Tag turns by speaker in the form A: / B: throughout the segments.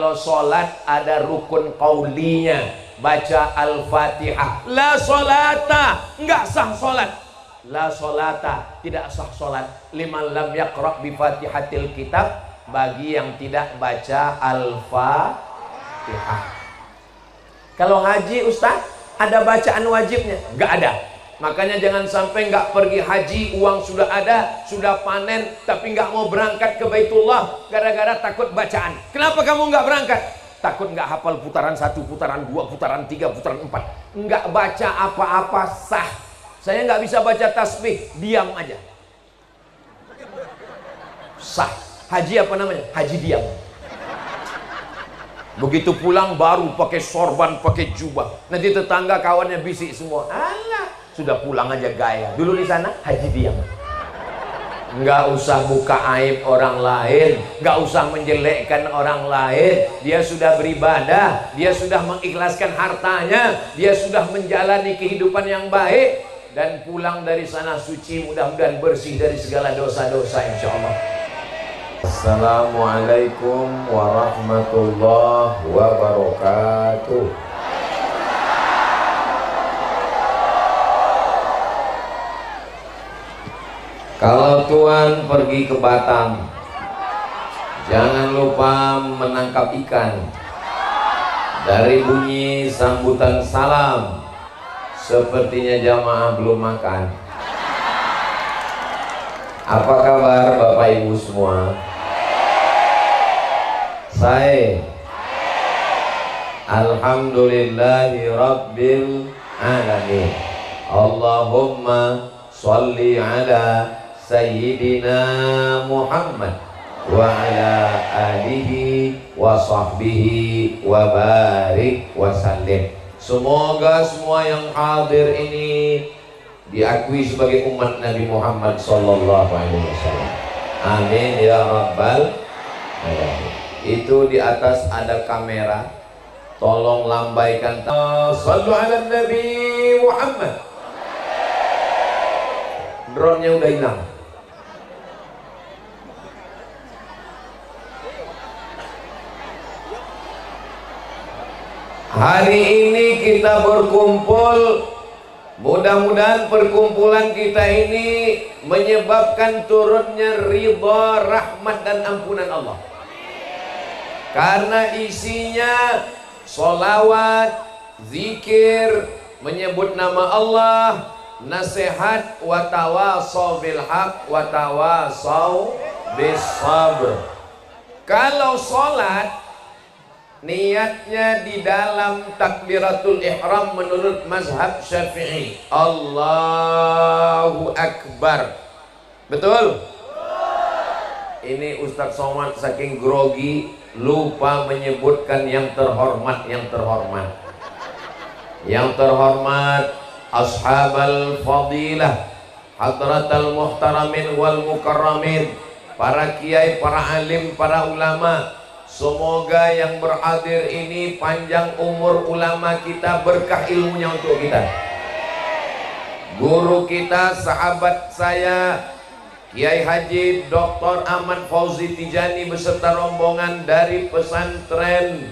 A: Kalau sholat ada rukun qaulinya, baca Al-Fatihah. La sholata, enggak sah sholat. La sholata, tidak sah sholat. Liman lam yaqra' bi fatihatil kitab, bagi yang tidak baca Al-Fatihah. Kalau haji Ustaz, ada bacaan wajibnya? Enggak ada. Makanya jangan sampai nggak pergi haji, uang sudah ada, sudah panen, tapi nggak mau berangkat ke Baitullah gara-gara takut bacaan. Kenapa kamu nggak berangkat? Takut nggak hafal putaran 1, putaran 2, putaran 3, putaran 4. Nggak baca apa-apa sah. Saya nggak bisa baca tasbih, diam aja. Sah. Haji apa namanya? Haji diam. Begitu pulang baru pakai sorban, pakai jubah. Nanti tetangga kawannya bisik semua. Alah, sudah pulang aja gaya. Dulu di sana haji diam. Nggak usah buka aib orang lain, nggak usah menjelekkan orang lain. Dia sudah beribadah, dia sudah mengikhlaskan hartanya, dia sudah menjalani kehidupan yang baik, dan pulang dari sana suci, mudah-mudahan bersih dari segala dosa-dosa insya Allah. Assalamualaikum warahmatullahi wabarakatuh. Kalau Tuhan pergi ke Batam, jangan lupa menangkap ikan. Dari bunyi sambutan salam, sepertinya jamaah belum makan. Apa kabar Bapak Ibu semua? Saya Alhamdulillahi Rabbil Alamin. Allahumma sholli ala Sayyidina Muhammad wa ala alihi wa sahbihi wa barik wa sallim. Semoga semua yang hadir ini diakui sebagai umat Nabi Muhammad sallallahu alaihi wasallam. Amin ya rabbal alamin. Itu di atas ada kamera, tolong lambaikan sallu ala Nabi Muhammad. Drone-nya udah hilang. Hari ini kita berkumpul, mudah-mudahan perkumpulan kita ini menyebabkan turunnya ridha, rahmat dan ampunan Allah. Karena isinya sholawat, zikir, menyebut nama Allah, nasihat, wa tawasaw bil haq wa tawasaw bis sabr. Kalau sholat niatnya di dalam takbiratul ihram menurut mazhab Syafi'i, Allahu Akbar. Betul? Ini Ustadz Somad saking grogi lupa menyebutkan yang terhormat. Yang terhormat ashabal fadilah, hadratal muhtaramin wal mukarramin, para kiai, para alim, para ulama. Semoga yang berhadir ini panjang umur ulama kita, berkah ilmunya untuk kita. Guru kita, sahabat saya, Kiai Haji Dr. Ahmad Fauzi Tijani beserta rombongan dari pesantren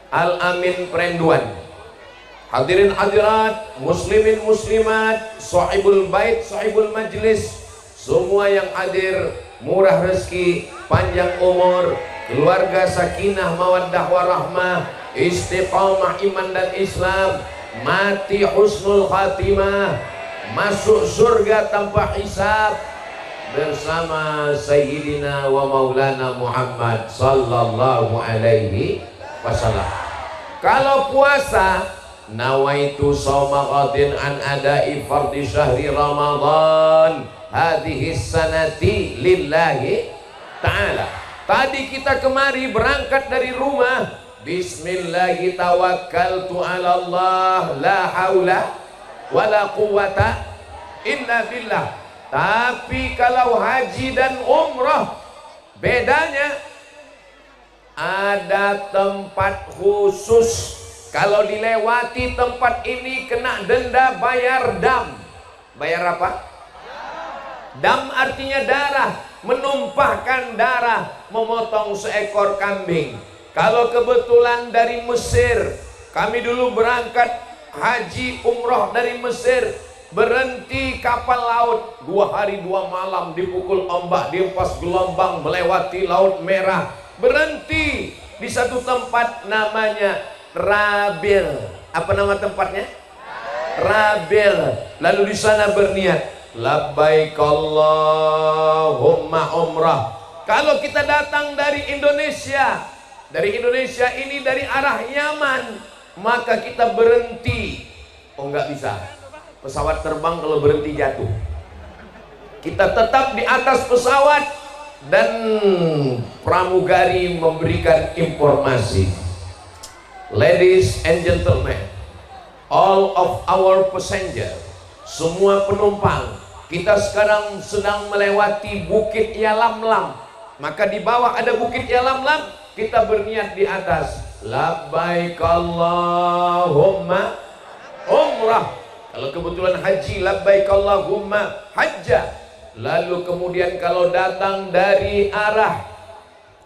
A: Al-Amin Perenduan. Hadirin hadirat, muslimin muslimat, sahibul bait, sahibul majlis, semua yang hadir, murah rezeki, panjang umur, keluarga sakinah mawaddah warahmah, istiqamah iman dan Islam, mati husnul khatimah, masuk surga tanpa hisab bersama Sayyidina wa Maulana Muhammad sallallahu alaihi wasallam. Kalau puasa, nawaitu shauma ghadin an ada'i fardhi syahri Ramadan hadhihi sanati lillahi ta'ala. Tadi kita kemari berangkat dari rumah, bismillahi tawakkaltu ala Allah la haula wala quwata illa billah. Tapi kalau haji dan umrah bedanya, ada tempat khusus. Kalau dilewati tempat ini kena denda, bayar dam. Bayar apa? Dam artinya darah. Menumpahkan darah, memotong seekor kambing. Kalau kebetulan dari Mesir, kami dulu berangkat haji umroh dari Mesir, berhenti kapal laut 2 hari 2 malam, dipukul ombak, dihempas gelombang, melewati Laut Merah, berhenti di satu tempat namanya Rabil. Apa nama tempatnya? Rabil. Lalu di sana berniat, labbaik Allahumma umrah. Kalau kita datang dari Indonesia ini dari arah Yaman, maka kita berhenti. Oh, nggak bisa. Pesawat terbang kalau berhenti jatuh. Kita tetap di atas pesawat dan pramugari memberikan informasi. Ladies and gentlemen, all of our passenger, semua penumpang, kita sekarang sedang melewati Bukit Yalamlam. Maka di bawah ada Bukit Yalamlam, kita berniat di atas, labbaik Allahumma umrah. Kalau kebetulan haji, labbaik Allahumma hajjah. Lalu kemudian kalau datang dari arah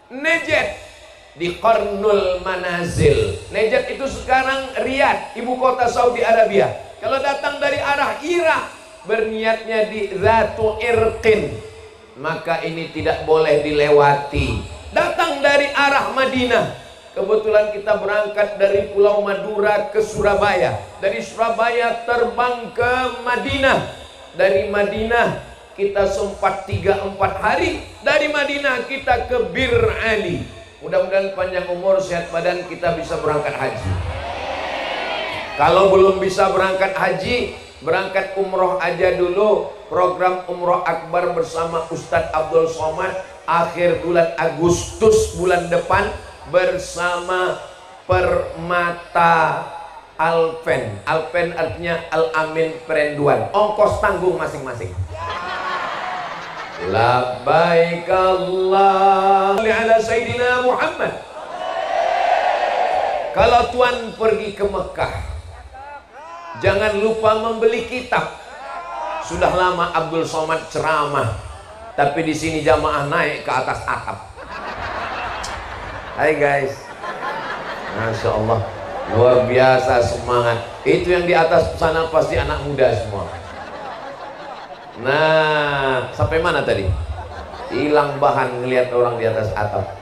A: Najd di Qarnul Manazil. Najd itu sekarang Riyadh, ibu kota Saudi Arabia. Kalau datang dari arah Irak, berniatnya di Zatu Irqin, maka ini tidak boleh dilewati. Datang dari arah Madinah, kebetulan kita berangkat dari Pulau Madura ke Surabaya. Dari Surabaya terbang ke Madinah. Dari Madinah kita sempat 3-4 hari. Dari Madinah kita ke Bir Ali. Mudah-mudahan panjang umur, sehat badan, kita bisa berangkat haji. Kalau belum bisa berangkat haji, berangkat umroh aja dulu. Program umroh akbar bersama Ustadz Abdul Somad akhir bulan Agustus bulan depan bersama Permata Alpen. Alpen artinya Al-Amin Perenduan. Ongkos tanggung masing-masing. Labbaik Allahumma ala Sayyidina Muhammad. Kalau tuan pergi ke Mekah, jangan lupa membeli kitab. Sudah lama Abdul Somad ceramah, tapi di sini jamaah naik ke atas atap. Hai guys, Masya Allah, luar biasa semangat. Itu yang di atas sana pasti anak muda semua. Nah, sampai mana tadi? Hilang bahan ngelihat orang di atas atap.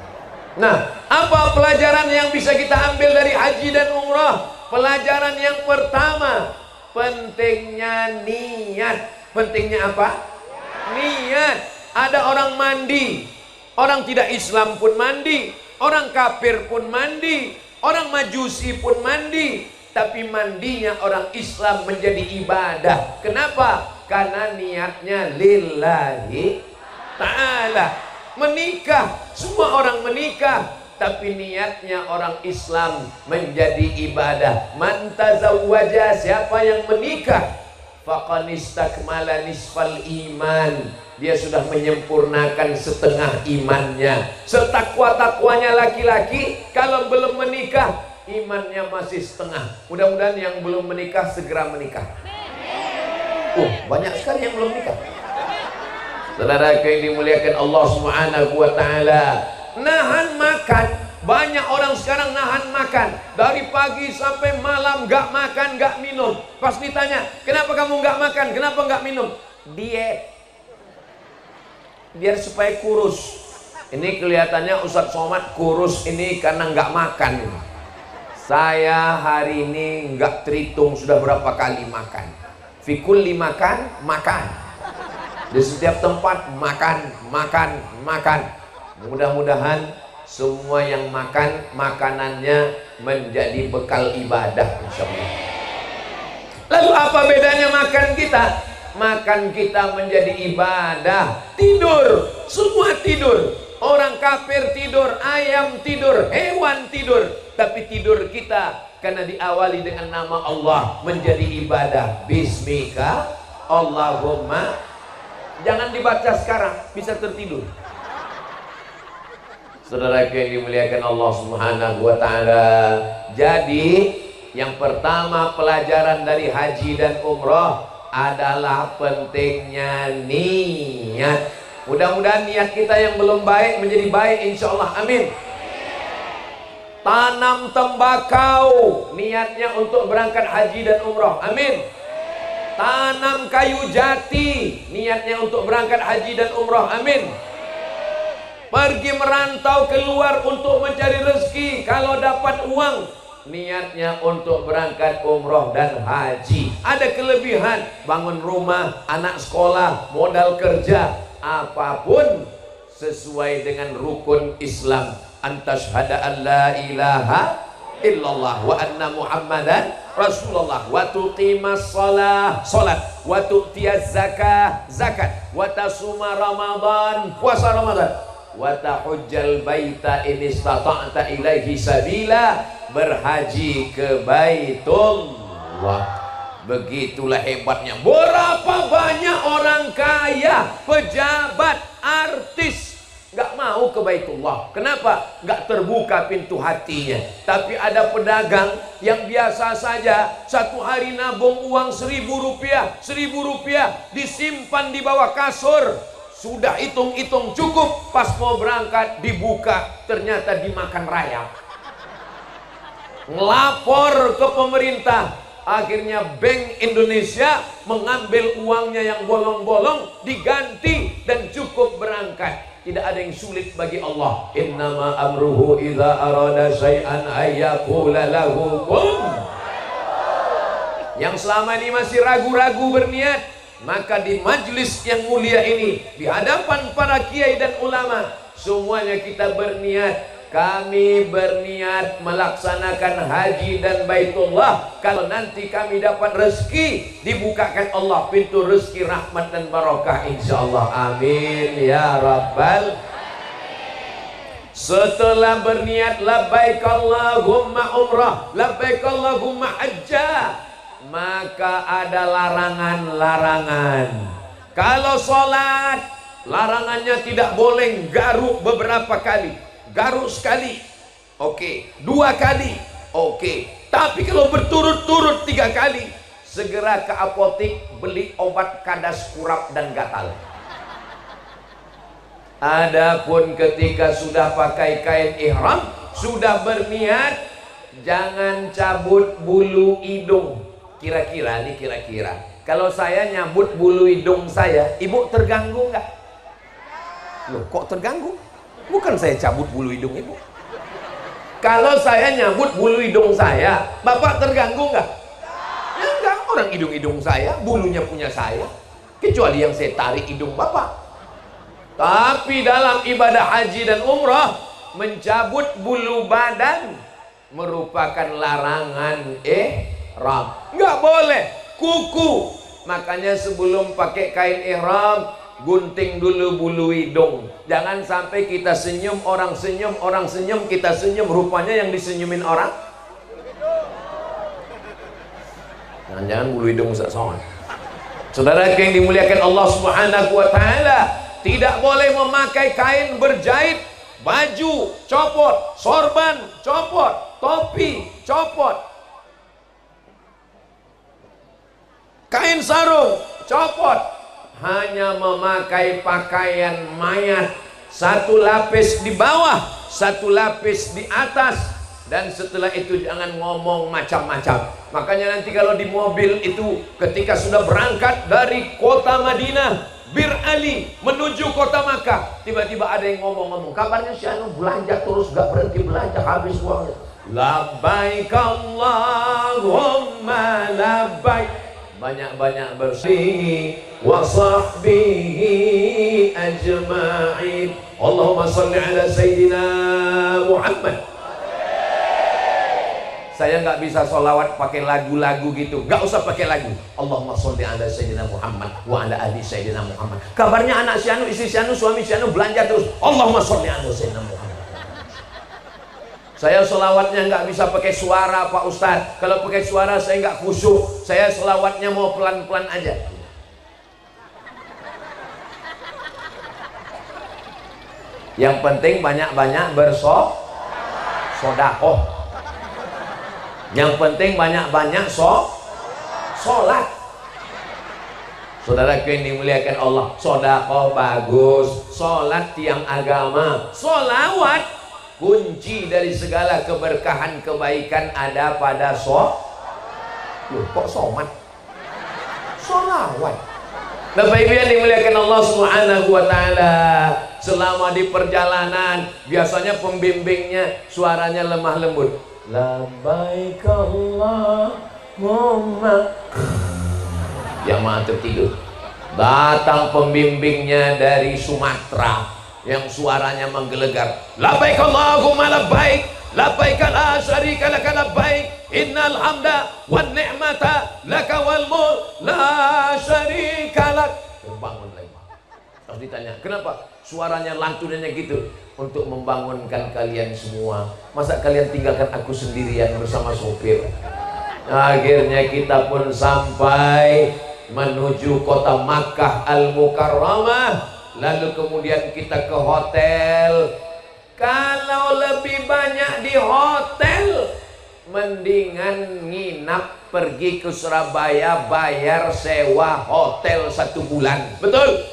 A: Nah, apa pelajaran yang bisa kita ambil dari haji dan umrah? Pelajaran yang pertama, pentingnya niat. Pentingnya apa? Niat. Ada orang mandi, orang tidak Islam pun mandi, orang kafir pun mandi, orang majusi pun mandi, tapi mandinya orang Islam menjadi ibadah. Kenapa? Karena niatnya lillahi ta'ala. Menikah, semua orang menikah, tapi niatnya orang Islam menjadi ibadah. Man tazawwaja, siapa yang menikah, faqad istakmala nisfal iman, dia sudah menyempurnakan setengah imannya. Setakwa-takwanya laki-laki, kalau belum menikah, imannya masih setengah. Mudah-mudahan yang belum menikah segera menikah. Banyak sekali yang belum nikah. Saudara yang dimuliakan Allah Subhanahu wa ta'ala. Nahan makan. Banyak orang sekarang nahan makan. Dari pagi sampai malam gak makan, gak minum. Pas ditanya, kenapa kamu gak makan, kenapa gak minum? Diet. Biar supaya kurus. Ini kelihatannya Ustadz Somad kurus ini karena gak makan. Saya hari ini gak terhitung sudah berapa kali makan. Fikul makan, makan. Di setiap tempat makan, makan, makan. Mudah-mudahan semua yang makan, makanannya menjadi bekal ibadah, insyaallah. Lalu apa bedanya makan kita? Makan kita menjadi ibadah. Tidur, semua tidur. Orang kafir tidur, ayam tidur, hewan tidur. Tapi tidur kita karena diawali dengan nama Allah menjadi ibadah. Bismika Allahumma. Jangan dibaca sekarang, bisa tertidur. Saudara yang dimuliakan Allah Subhanahu wa ta'ala. Jadi yang pertama pelajaran dari haji dan umrah adalah pentingnya niat. Mudah-mudahan niat kita yang belum baik menjadi baik, insya Allah, amin. Tanam tembakau, niatnya untuk berangkat haji dan umroh. Amin. Tanam kayu jati, niatnya untuk berangkat haji dan umroh. Amin. Pergi merantau keluar untuk mencari rezeki, kalau dapat uang, niatnya untuk berangkat umroh dan haji. Ada kelebihan, bangun rumah, anak sekolah, modal kerja, apapun sesuai dengan rukun Islam. Antashhada an la ilaha illallah wa anna muhammadan rasulullah, wa tuqimas salat, wa tu'tiyaz zakat, wa tasuma ramadan, puasa ramadan, wa tahujjal baita in istata'ta ilaihi sabila, berhaji ke Baitullah. Begitulah hebatnya. Berapa banyak orang kaya, pejabat, artis nggak mau ke Baitullah. Kenapa? Nggak terbuka pintu hatinya. Tapi ada pedagang yang biasa saja, satu hari nabung uang 1.000 rupiah, 1.000 rupiah disimpan di bawah kasur. Sudah hitung-hitung cukup, pas mau berangkat dibuka, ternyata dimakan rayap. Ngelapor ke pemerintah. Akhirnya Bank Indonesia mengambil uangnya yang bolong-bolong, diganti dan cukup berangkat. Tidak ada yang sulit bagi Allah. Innama amruhu idza arada syai'an ayyaqula lahu kun. Yang selama ini masih ragu-ragu berniat, maka di majlis yang mulia ini, di hadapan para kiai dan ulama, semuanya kita berniat. Kami berniat melaksanakan haji dan Baitullah. Kalau nanti kami dapat rezeki, dibukakan Allah pintu rezeki rahmat dan barokah, insyaallah. Amin ya rabbal. Setelah berniat labbaik Allahumma umrah, labbaik Allahumma hajjah, maka ada larangan-larangan. Kalau sholat, larangannya tidak boleh garuk beberapa kali. Garuk sekali, oke. 2 kali, oke. Tapi kalau berturut-turut 3 kali, segera ke apotik beli obat kadas kurap dan gatal. Adapun ketika sudah pakai kain ihram, sudah berniat, jangan cabut bulu hidung. Kira-kira nih, kira-kira kalau saya nyabut bulu hidung saya, ibu terganggu nggak? Loh, kok terganggu? Bukan saya cabut bulu hidung ibu. Kalau saya nyabut bulu hidung saya, bapak terganggu nggak? Ya enggak, orang hidung-hidung saya, bulunya punya saya. Kecuali yang saya tarik hidung bapak. Tapi dalam ibadah haji dan umrah, mencabut bulu badan merupakan larangan ihram. Nggak boleh. Kuku. Makanya sebelum pakai kain ihram, gunting dulu bulu hidung. Jangan sampai kita senyum, orang senyum, kita senyum, rupanya yang disenyumin orang. Jangan-jangan bulu hidung sesuatu. Saudara yang dimuliakan Allah Subhanahu wa taala, tidak boleh memakai kain berjahit, baju copot, sorban copot, topi copot, kain sarung copot. Hanya memakai pakaian mayat, 1 lapis di bawah, 1 lapis di atas, dan setelah itu jangan ngomong macam-macam. Makanya nanti kalau di mobil itu, ketika sudah berangkat dari kota Madinah, Bir Ali menuju kota Makkah, tiba-tiba ada yang ngomong-ngomong, kabarnya si anu belanja terus, gak berhenti belanja, habis uangnya. Labbaik Allahumma labbaik. Banyak-banyak bersih wa sahbihi ajma'in. Allahumma salli ala Sayyidina Muhammad. Saya nggak bisa sholawat pakai lagu-lagu gitu, nggak usah pakai lagu. Allahumma salli ala Sayyidina Muhammad wa ala ali Sayyidina Muhammad. Kabarnya anak si anu, istri si anu, suami si anu belanja terus, Allahumma salli ala Sayyidina Muhammad. Saya selawatnya nggak bisa pakai suara Pak Ustadz. Kalau pakai suara saya nggak khusyuk. Saya selawatnya mau pelan-pelan aja. Yang penting banyak-banyak bersodakoh. Yang penting banyak-banyak sholat. Saudara yang dimuliakan Allah, sodakoh bagus, sholat tiang agama, sholawat kunci dari segala keberkahan kebaikan ada pada Loh, kok somat? Sholawat. Bapak Ibu yang dimuliakan Allah Subhanahu wa taala, selama di perjalanan biasanya pembimbingnya suaranya lemah lembut. Labbaik Allahumma. Yang maha tertidur. Datang pembimbingnya dari Sumatera yang suaranya menggelegar. Labbaik Allahumma labbaik, labbaik la syarika laka labbaik, innal hamda wan ni'mata laka wal mulk la syarika lak. Bangun lagi. Terus ditanya, kenapa suaranya lantunannya gitu? Untuk membangunkan kalian semua. Masa kalian tinggalkan aku sendirian bersama sopir? Akhirnya kita pun sampai menuju kota Makkah Al-Mukarramah. Lalu kemudian kita ke hotel. Kalau lebih banyak di hotel, mendingan nginap pergi ke Surabaya, bayar sewa hotel 1 bulan. Betul?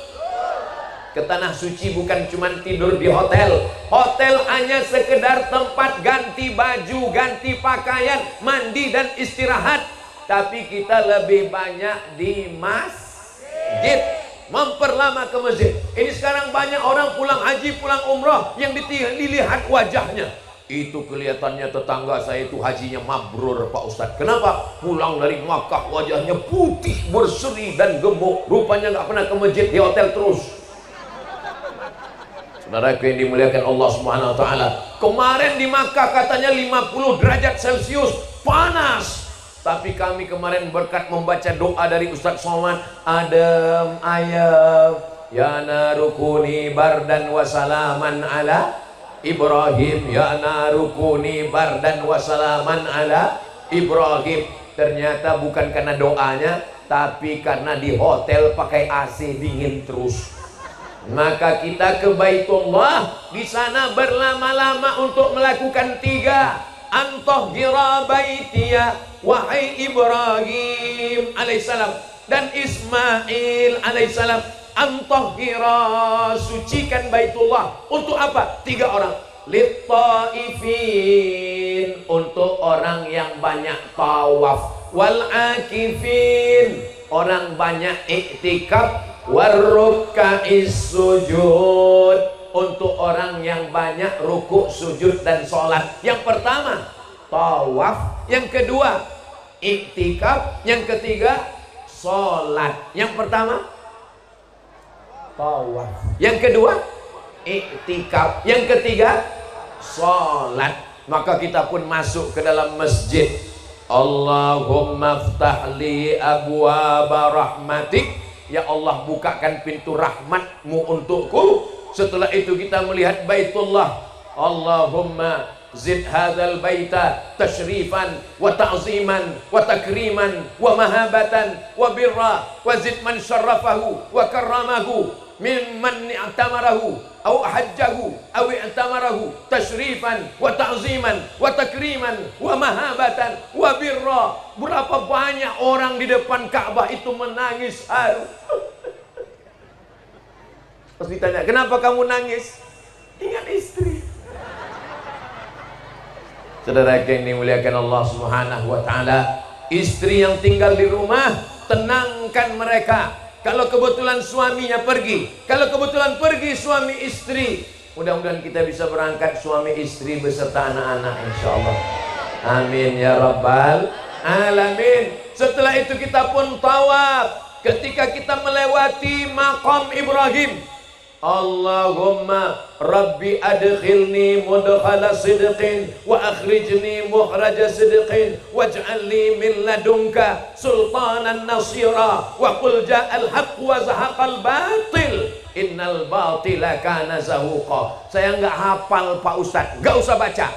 A: Ke Tanah Suci bukan cuma tidur di hotel. Hotel hanya sekedar tempat ganti baju, ganti pakaian, mandi dan istirahat. Tapi kita lebih banyak di masjid, memperlama ke masjid. Ini sekarang banyak orang pulang haji, pulang umrah yang dilihat wajahnya. Itu kelihatannya tetangga saya itu hajinya mabrur Pak Ustadz. Kenapa? Pulang dari Makkah wajahnya putih, berseri dan gemuk. Rupanya nggak pernah ke masjid, di hotel terus. Saudaraku yang dimuliakan Allah Subhanahu wa taala, kemarin di Makkah katanya 50 derajat Celcius, panas. Tapi kami kemarin berkat membaca doa dari Ustadz Somad, adem ayem, ya narukuni bardan wa salaman ala Ibrahim, ya narukuni bardan wa salaman ala Ibrahim. Ternyata bukan karena doanya, tapi karena di hotel pakai AC dingin terus. Maka kita ke Baitullah, di sana berlama-lama untuk melakukan 3. Antahhira baitiya, wahai Ibrahim alaihissalam dan Ismail alaihissalam, antahhira, sucikan Baitullah. Untuk apa? 3 orang. Lit-taifin, untuk orang yang banyak tawaf. Wal-akifin, orang banyak iktikaf. Warruka'is sujud, untuk orang yang banyak rukuk, sujud dan sholat. Yang pertama tawaf, yang kedua iktikaf, yang ketiga sholat. Yang pertama tawaf, yang kedua iktikaf, yang ketiga sholat. Maka kita pun masuk ke dalam masjid. Allahumma ftahli abwaba rahmatik, ya Allah bukakan pintu rahmatmu untukku. Setelah itu kita melihat Baitullah. Allahumma zid hadzal baita tashrifan wa ta'ziman wa takriman wa mahabatan wa birra wa zid man syarrafahu wa karramahu mimman i'tamarahu aw hajjahu aw i'tamarahu tashrifan wa ta'ziman wa takriman wa mahabatan wa birra. Berapa banyak orang di depan Ka'bah itu menangis haru. Terus ditanya, kenapa kamu nangis? Ingat istri. Saudara yang dimuliakan Allah Subhanahu wa taala, istri yang tinggal di rumah, tenangkan mereka. Kalau kebetulan suaminya pergi, kalau kebetulan pergi suami istri, mudah-mudahan kita bisa berangkat suami istri beserta anak-anak insyaallah. Amin ya rabbal alamin. Setelah itu kita pun tawaf. Ketika kita melewati maqam Ibrahim, Allahumma Rabbi adkhilni mudkhala sidqin wa akhrijni mukhraja sidqin waj'alni min ladunka sultanan nasira wa qul ja'al haqq wa zahaqal batil innal batila kana zahuqa. Saya nggak hafal Pak Ustadz, nggak usah baca.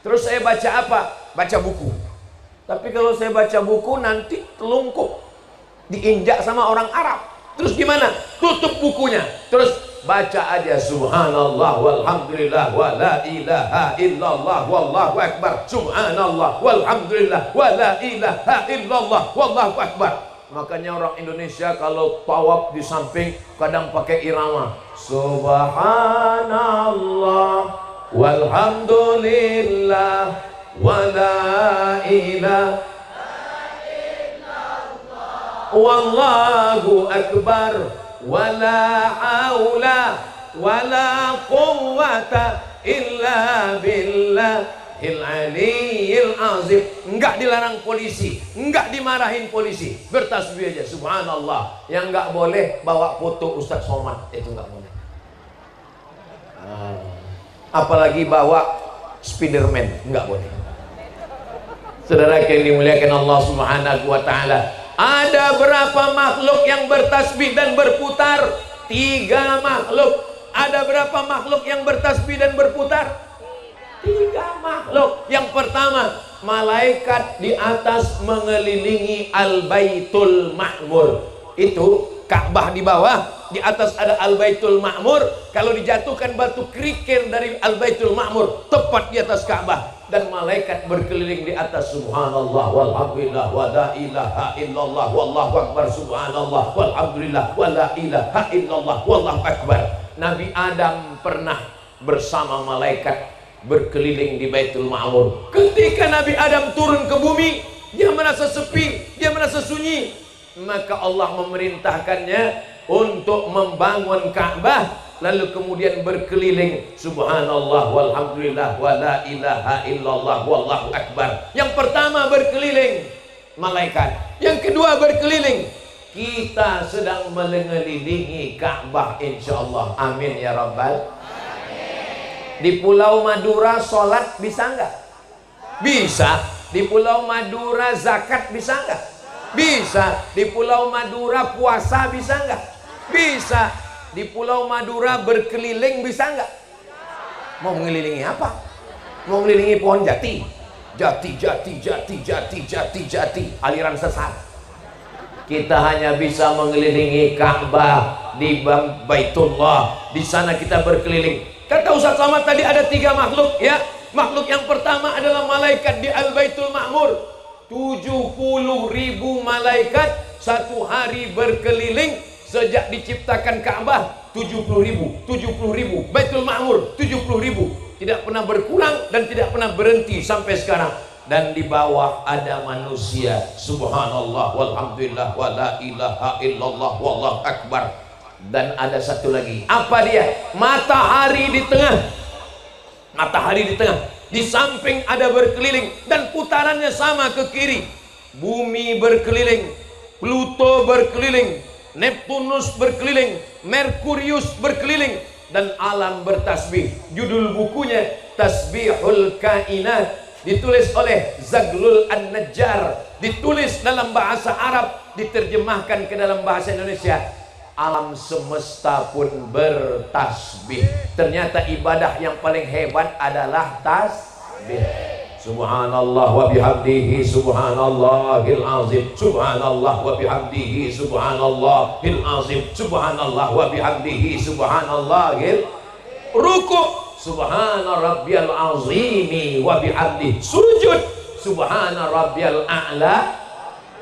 A: Terus saya baca apa? Baca buku. Tapi kalau saya baca buku nanti telungkup, diinjak sama orang Arab. Terus gimana? Tutup bukunya. Terus baca aja subhanallah walhamdulillah wa la ilaha illallah wallahu akbar. Subhanallah walhamdulillah wa la ilaha illallah wallahu akbar. Makanya orang Indonesia kalau tawaf di samping kadang pakai irama subhanallah walhamdulillah wala ilaha wallahu akbar wala haula wala quwwata illa billahil aliyyil azim. Enggak dilarang polisi, enggak dimarahin polisi, bertasbih aja subhanallah. Yang enggak boleh bawa foto Ustaz Somad, itu enggak boleh. Apalagi bawa Spiderman, enggak boleh. Saudara yang dimuliakan Allah Subhanahu wa taala, ada berapa makhluk yang bertasbih dan berputar? 3 makhluk. Ada berapa makhluk yang bertasbih dan berputar? 3 makhluk. Yang pertama, malaikat di atas mengelilingi Al-Baitul Ma'mur. Itu Ka'bah di bawah, di atas ada Al-Baitul Ma'mur. Kalau dijatuhkan batu kerikil dari Al-Baitul Ma'mur tepat di atas Ka'bah, dan malaikat berkeliling di atas subhanallah walhamdulillah wa la ilaha illallah wallahu akbar subhanallah walhamdulillah wa la ilaha illallah wallahu akbar. Nabi Adam pernah bersama malaikat berkeliling di Baitul Ma'mur. Ketika Nabi Adam turun ke bumi, dia merasa sepi, dia merasa sunyi. Maka Allah memerintahkannya untuk membangun Ka'bah, lalu kemudian berkeliling subhanallah walhamdulillah wa la ilaha illallah wallahu akbar. Yang pertama berkeliling malaikat, yang kedua berkeliling kita sedang mengelilingi Ka'bah insyaallah. Amin ya rabbal. Di Pulau Madura sholat bisa enggak? Bisa. Di Pulau Madura zakat bisa enggak? Bisa. Di Pulau Madura puasa bisa enggak? Bisa. Di Pulau Madura berkeliling bisa enggak? Mau mengelilingi apa? Mau mengelilingi pohon jati. Jati, aliran sesat. Kita hanya bisa mengelilingi Ka'bah di Baitullah. Di sana kita berkeliling. Kata Ustaz Somad tadi ada 3 makhluk ya. Makhluk yang pertama adalah malaikat di Al-Baitul Ma'mur. 70.000 malaikat satu hari berkeliling sejak diciptakan Ka'bah. 70.000 Baitul Ma'mur 70.000, tidak pernah berkurang dan tidak pernah berhenti sampai sekarang. Dan di bawah ada manusia. Subhanallah walhamdulillah wa la ilaha illallah wallahu akbar. Dan ada satu lagi, apa dia? Matahari di tengah. Matahari di tengah. Di samping ada berkeliling dan putarannya sama ke kiri. Bumi berkeliling, Pluto berkeliling, Neptunus berkeliling, Merkurius berkeliling, dan alam bertasbih. Judul bukunya Tasbihul Kainat, ditulis oleh Zaglul An-Najjar, ditulis dalam bahasa Arab, diterjemahkan ke dalam bahasa Indonesia. Alam semesta pun bertasbih. Ternyata ibadah yang paling hebat adalah tasbih. Subhanallah wa bihamdihi subhanallahil azim. Subhanallah wa bihamdihi subhanallahil azim. Subhanallah wa bihamdihi subhanallahil ruku. Subhana rabbiyal azimi wa bihamdihi sujud. Subhana rabbiyal a'la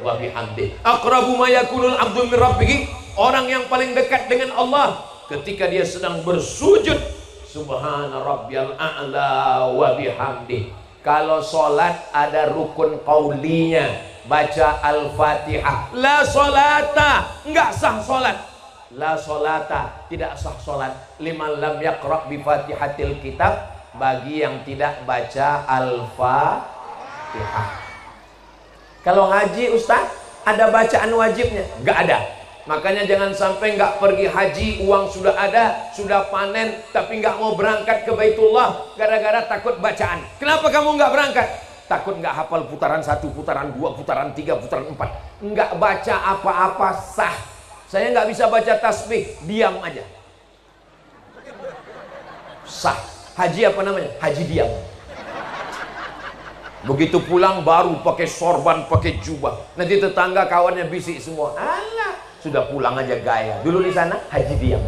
A: wa bihamdihi. Aqrabu ma yakunul abdu min rabbih. Orang yang paling dekat dengan Allah ketika dia sedang bersujud. Subhana rabbiyal a'la wa bihamdihi. Kalau sholat ada rukun qaulinya, baca Al-Fatihah. La sholata, enggak sah sholat. La sholata, tidak sah sholat. Liman lam yaqra' bi fatihatil kitab, bagi yang tidak baca Al-Fatihah. Kalau haji Ustaz, ada bacaan wajibnya? Enggak ada. Makanya jangan sampai nggak pergi haji, uang sudah ada, sudah panen, tapi nggak mau berangkat ke Baitullah gara-gara takut bacaan. Kenapa kamu nggak berangkat? Takut nggak hafal putaran 1, putaran 2, putaran 3, putaran 4. Nggak baca apa-apa sah. Saya nggak bisa baca tasbih, diam aja. Sah. Haji apa namanya? Haji diam. Begitu pulang baru pakai sorban, pakai jubah. Nanti tetangga kawannya bisik semua. Alah, sudah pulang aja gaya. Dulu di sana haji diam.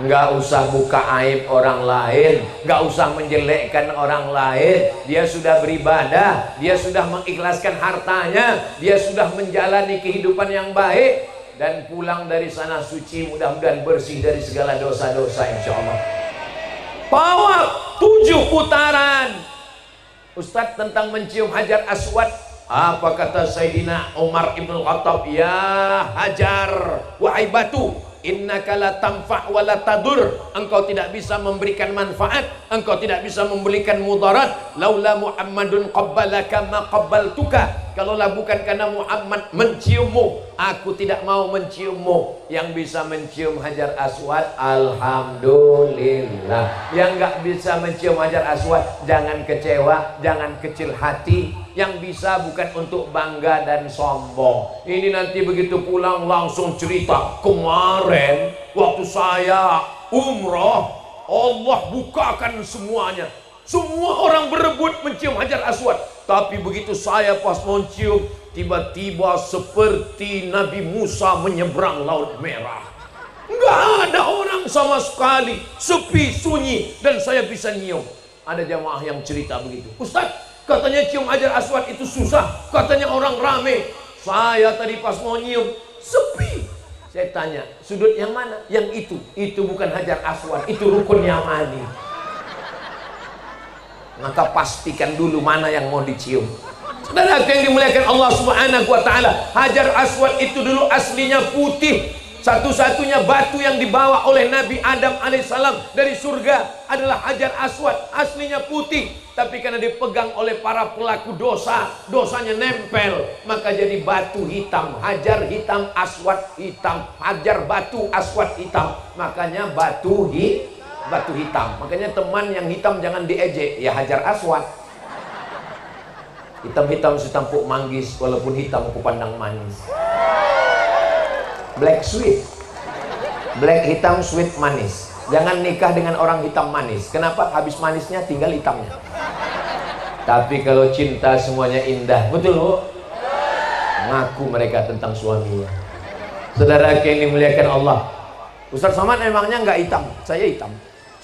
A: Nggak usah buka aib orang lain, nggak usah menjelekkan orang lain. Dia sudah beribadah, dia sudah mengikhlaskan hartanya, dia sudah menjalani kehidupan yang baik, dan pulang dari sana suci, mudah-mudahan bersih dari segala dosa-dosa insya Allah. tawaf 7 putaran. Ustadz, tentang mencium Hajar Aswad, apa kata Sayyidina Umar ibn Khattab? Ya Hajar, wahai batu, innaka la tanfa' wa la tadur. Engkau tidak bisa memberikan manfaat, engkau tidak bisa memberikan mudarat. Laula Muhammadun qabbalaka ma qabbaltuka. Kalaulah bukan karena Muhammad menciummu, aku tidak mau menciummu. Yang bisa mencium Hajar Aswad, alhamdulillah. Yang nggak bisa mencium Hajar Aswad, jangan kecewa, jangan kecil hati. Yang bisa bukan untuk bangga dan sombong. Ini nanti begitu pulang langsung cerita, kemarin waktu saya umrah, Allah bukakan semuanya. Semua orang berebut mencium Hajar Aswad. Tapi begitu saya pas mau cium, tiba-tiba seperti Nabi Musa menyeberang Laut Merah. Nggak ada orang sama sekali, sepi, sunyi, dan saya bisa nyium. Ada jamaah yang cerita begitu, Ustaz, katanya cium Hajar Aswad itu susah, katanya orang rame. Saya tadi pas mau nyium, sepi. Saya tanya, sudut yang mana? Yang itu bukan Hajar Aswad, itu rukun Yamani. Maka pastikan dulu mana yang mau dicium. Saudara yang dimuliakan Allah Subhanahu wa taala, Hajar Aswad itu dulu aslinya putih. Satu-satunya batu yang dibawa oleh Nabi Adam alaihissalam dari surga adalah Hajar Aswad, aslinya putih. Tapi karena dipegang oleh para pelaku dosa, dosanya nempel, maka jadi batu hitam. Hajar hitam, Aswad hitam. Hajar batu, Aswad hitam. Makanya batu hitam. Makanya teman yang hitam jangan diejek, ya Hajar Aswad. Hitam-hitam setampuk manggis, walaupun hitam kupandang manis. Black sweet, black hitam, sweet manis. Jangan nikah dengan orang hitam manis. Kenapa? Habis manisnya tinggal hitamnya. Tapi kalau cinta semuanya indah, betul Bu? Ngaku mereka tentang suaminya. Saudara yang dimuliakan Allah, Ustaz Somad emangnya nggak hitam? Saya hitam.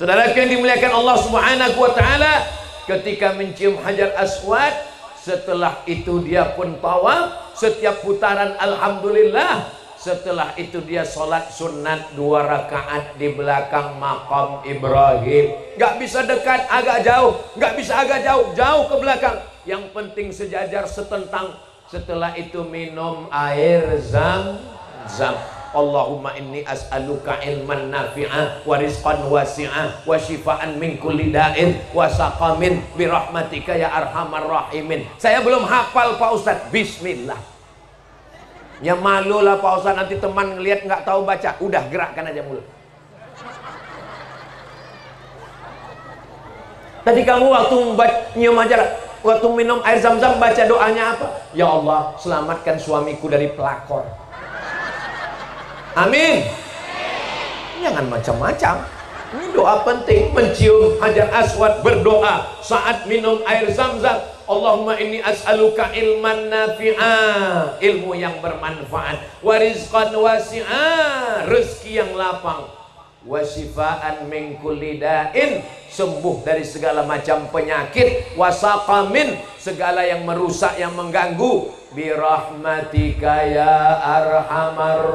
A: Saudara yang dimuliakan Allah Subhanahu wa taala, ketika mencium Hajar Aswad, setelah itu dia pun tawaf, setiap putaran alhamdulillah. Setelah itu dia sholat sunat 2 rakaat di belakang makam Ibrahim. Gak bisa dekat, agak jauh. Gak bisa agak jauh, jauh ke belakang. Yang penting sejajar setentang. Setelah itu minum air zam-zam. Allahumma inni as'aluka ilman nafi'ah wa rizqan wasi'ah wa shifaan min kulli da'in wa saqamin birahmatika ya arhamar rahimin. Saya belum hafal Pak Ustadz. Bismillah. Ya malu lah Pak Ustadz, nanti teman ngelihat nggak tahu baca. Udah gerakkan aja mulut. Tadi kamu waktu nyium Hajar, waktu minum air zam-zam baca doanya apa? Ya Allah, selamatkan suamiku dari pelakor. Amin. Jangan macam-macam. Ini doa penting. Mencium Hajar Aswad, berdoa saat minum air zam-zam. Allahumma inni as'aluka ilman nafi'ah, ilmu yang bermanfaat, wa rizqan wasi'ah, rezeki yang lapang, wa shifaan min kulli da'in, sembuh dari segala macam penyakit, wa saqamin, segala yang merusak, yang mengganggu, birahmatika ya arhamar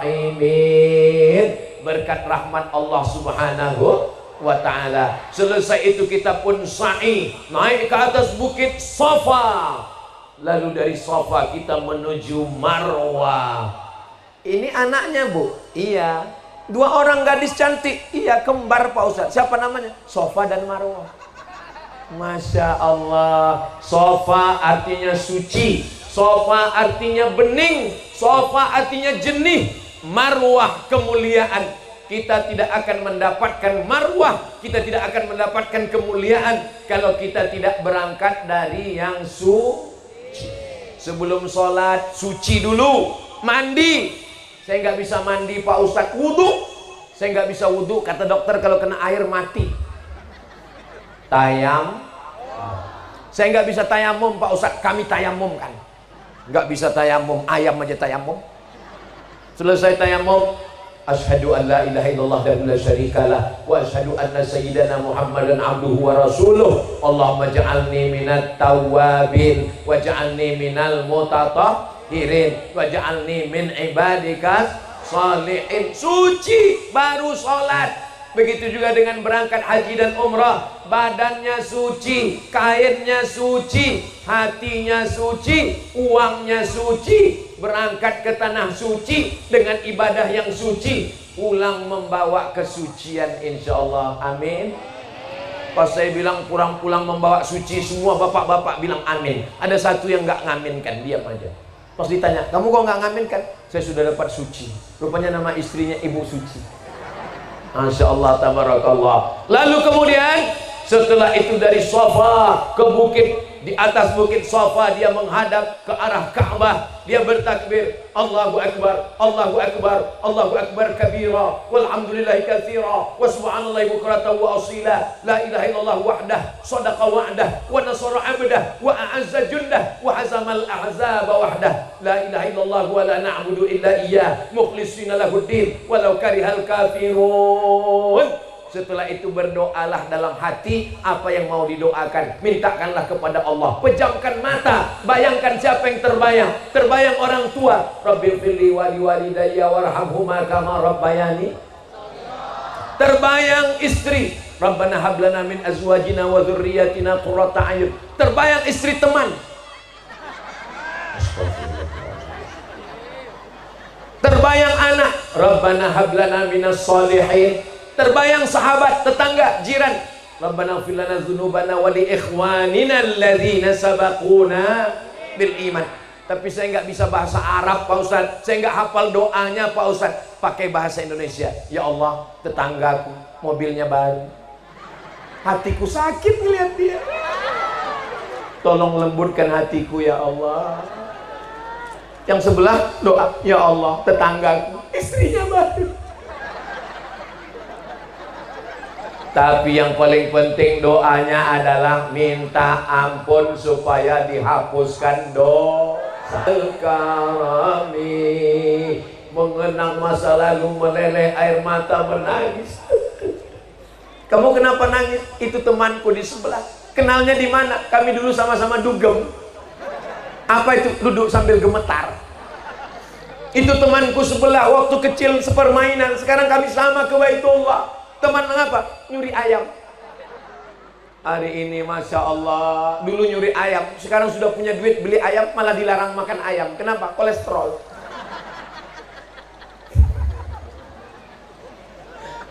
A: rahimin, berkat rahmat Allah Subhanahu wa ta'ala. Selesai itu kita pun sa'i, naik ke atas bukit Safa. Lalu dari Safa kita menuju Marwah. Ini anaknya Bu? Iya. 2 orang gadis cantik? Iya, kembar Pak Ustadz. Siapa namanya? Safa dan Marwah. Masya Allah. Safa artinya suci, Safa artinya bening, Safa artinya jernih, Marwah kemuliaan. Kita tidak akan mendapatkan marwah, kita tidak akan mendapatkan kemuliaan kalau kita tidak berangkat dari yang suci. Sebelum sholat, suci dulu, mandi. Saya nggak bisa mandi Pak Ustadz, wudhu. Saya nggak bisa wudhu, kata dokter kalau kena air mati. Saya nggak bisa tayamum Pak Ustadz, kami tayamum kan. Nggak bisa tayamum, ayam aja tayamum. Selesai tayamum, asyhadu an la ilaha illallah wa la syarikalah wa asyhadu anna sayyidana Muhammadan abduhu wa rasuluh. Allahumma ja'alni minat tawwabin wa ja'alni minal mutatahhirin wa ja'alni min ibadikas shalihin. Suci baru sholat. Begitu juga dengan berangkat haji dan umrah, badannya suci, kainnya suci, hatinya suci, uangnya suci. Berangkat ke tanah suci dengan ibadah yang suci, pulang membawa kesucian insyaallah. Amin. Pas saya bilang pulang membawa suci, semua bapak-bapak bilang amin. Ada satu yang nggak ngaminkan, diam aja. Pas ditanya, kamu kok nggak ngaminkan? Saya sudah dapat suci. Rupanya nama istrinya Ibu Suci. Masya Allah, tabarakallah. Lalu kemudian setelah itu dari Safa ke bukit, di atas bukit Safa dia menghadap ke arah Ka'bah, dia bertakbir, Allahu Akbar, Allahu Akbar, Allahu Akbar kabira, walhamdulillahi katsira, wa subhanallahi bukratan wa asila, la ilaha illallah wahdah, sadaqa wa'dah, wa nasara 'abdah, wa a'azza jundah, wa hazamal ahzaba wahdah, la ilaha illallah wa la na'budu illa iyyah, mukhlishina lahuddin, walau karihal kafirun. Setelah itu berdoalah dalam hati apa yang mau didoakan, mintakanlah kepada Allah. Pejamkan mata, bayangkan siapa yang terbayang. Terbayang orang tua, Rabbil firli wali walidayya warhamhuma kama rabbayani. Terbayang istri, Rabbana hablana min azwajina wa dzurriyyatina qurrata a'yun. Terbayang istri teman. Terbayang anak, Rabbana hablana minas shalihin. Terbayang sahabat, tetangga, jiran, Rabbana ighfir lana dzunubana wa li ikhwanina alladzina sabaquna bil iman. Tapi saya nggak bisa bahasa Arab Pak Ustaz, saya nggak hafal doanya Pak Ustaz, pakai bahasa Indonesia. Ya Allah, tetanggaku mobilnya baru, hatiku sakit ngeliat dia, tolong lembutkan hatiku ya Allah. Yang sebelah doa, ya Allah, tetanggaku istrinya baru. Tapi yang paling penting doanya adalah minta ampun supaya dihapuskan dosa kami. Mengenang masa lalu meleleh air mata menangis. Kamu kenapa nangis? Itu temanku di sebelah. Kenalnya di mana? Kami dulu sama-sama dugem. Apa itu? Duduk sambil gemetar. Itu temanku sebelah waktu kecil sepermainan. Sekarang kami sama ke Baitullah. Teman mengapa? Nyuri ayam. Hari ini Masya Allah, dulu nyuri ayam, sekarang sudah punya duit beli ayam, malah dilarang makan ayam. Kenapa? Kolesterol.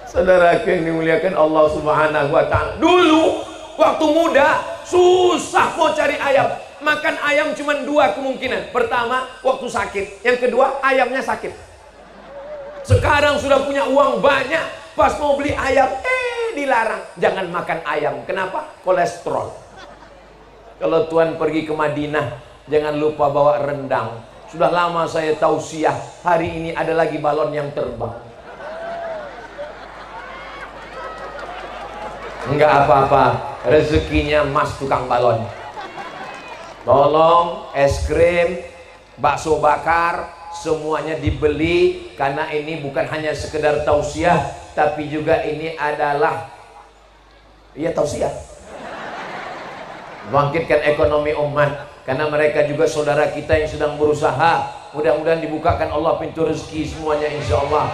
A: Saudara yang dimuliakan Allah Subhanahu wa ta'ala, dulu waktu muda susah mau cari ayam. Makan ayam cuma dua kemungkinan. Pertama, waktu sakit. Yang kedua, ayamnya sakit. Sekarang sudah punya uang banyak, pas mau beli ayam, dilarang. Jangan makan ayam. Kenapa? Kolesterol. Kalau Tuhan pergi ke Madinah, jangan lupa bawa rendang. Sudah lama saya tausiah, hari ini ada lagi balon yang terbang. Enggak apa-apa, rezekinya Mas tukang balon. Tolong es krim, bakso bakar, semuanya dibeli, karena ini bukan hanya sekedar tausiah, tapi juga ini adalah tausiah, bangkitkan ekonomi umat, karena mereka juga saudara kita yang sedang berusaha. Mudah-mudahan dibukakan Allah pintu rezeki semuanya insya Allah.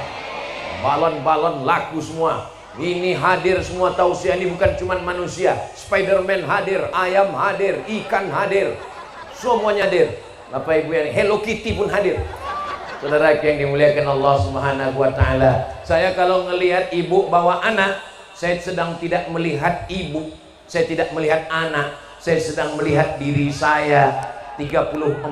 A: Balon-balon laku semua. Ini hadir semua tausiah, ini bukan cuma manusia. Spiderman hadir, ayam hadir, ikan hadir, semuanya hadir. Bapak Ibu yang Hello Kitty pun hadir. Saudara yang dimuliakan Allah Subhanahu wa ta'ala, saya kalau ngelihat ibu bawa anak, saya sedang tidak melihat ibu, saya tidak melihat anak, saya sedang melihat diri saya 30-40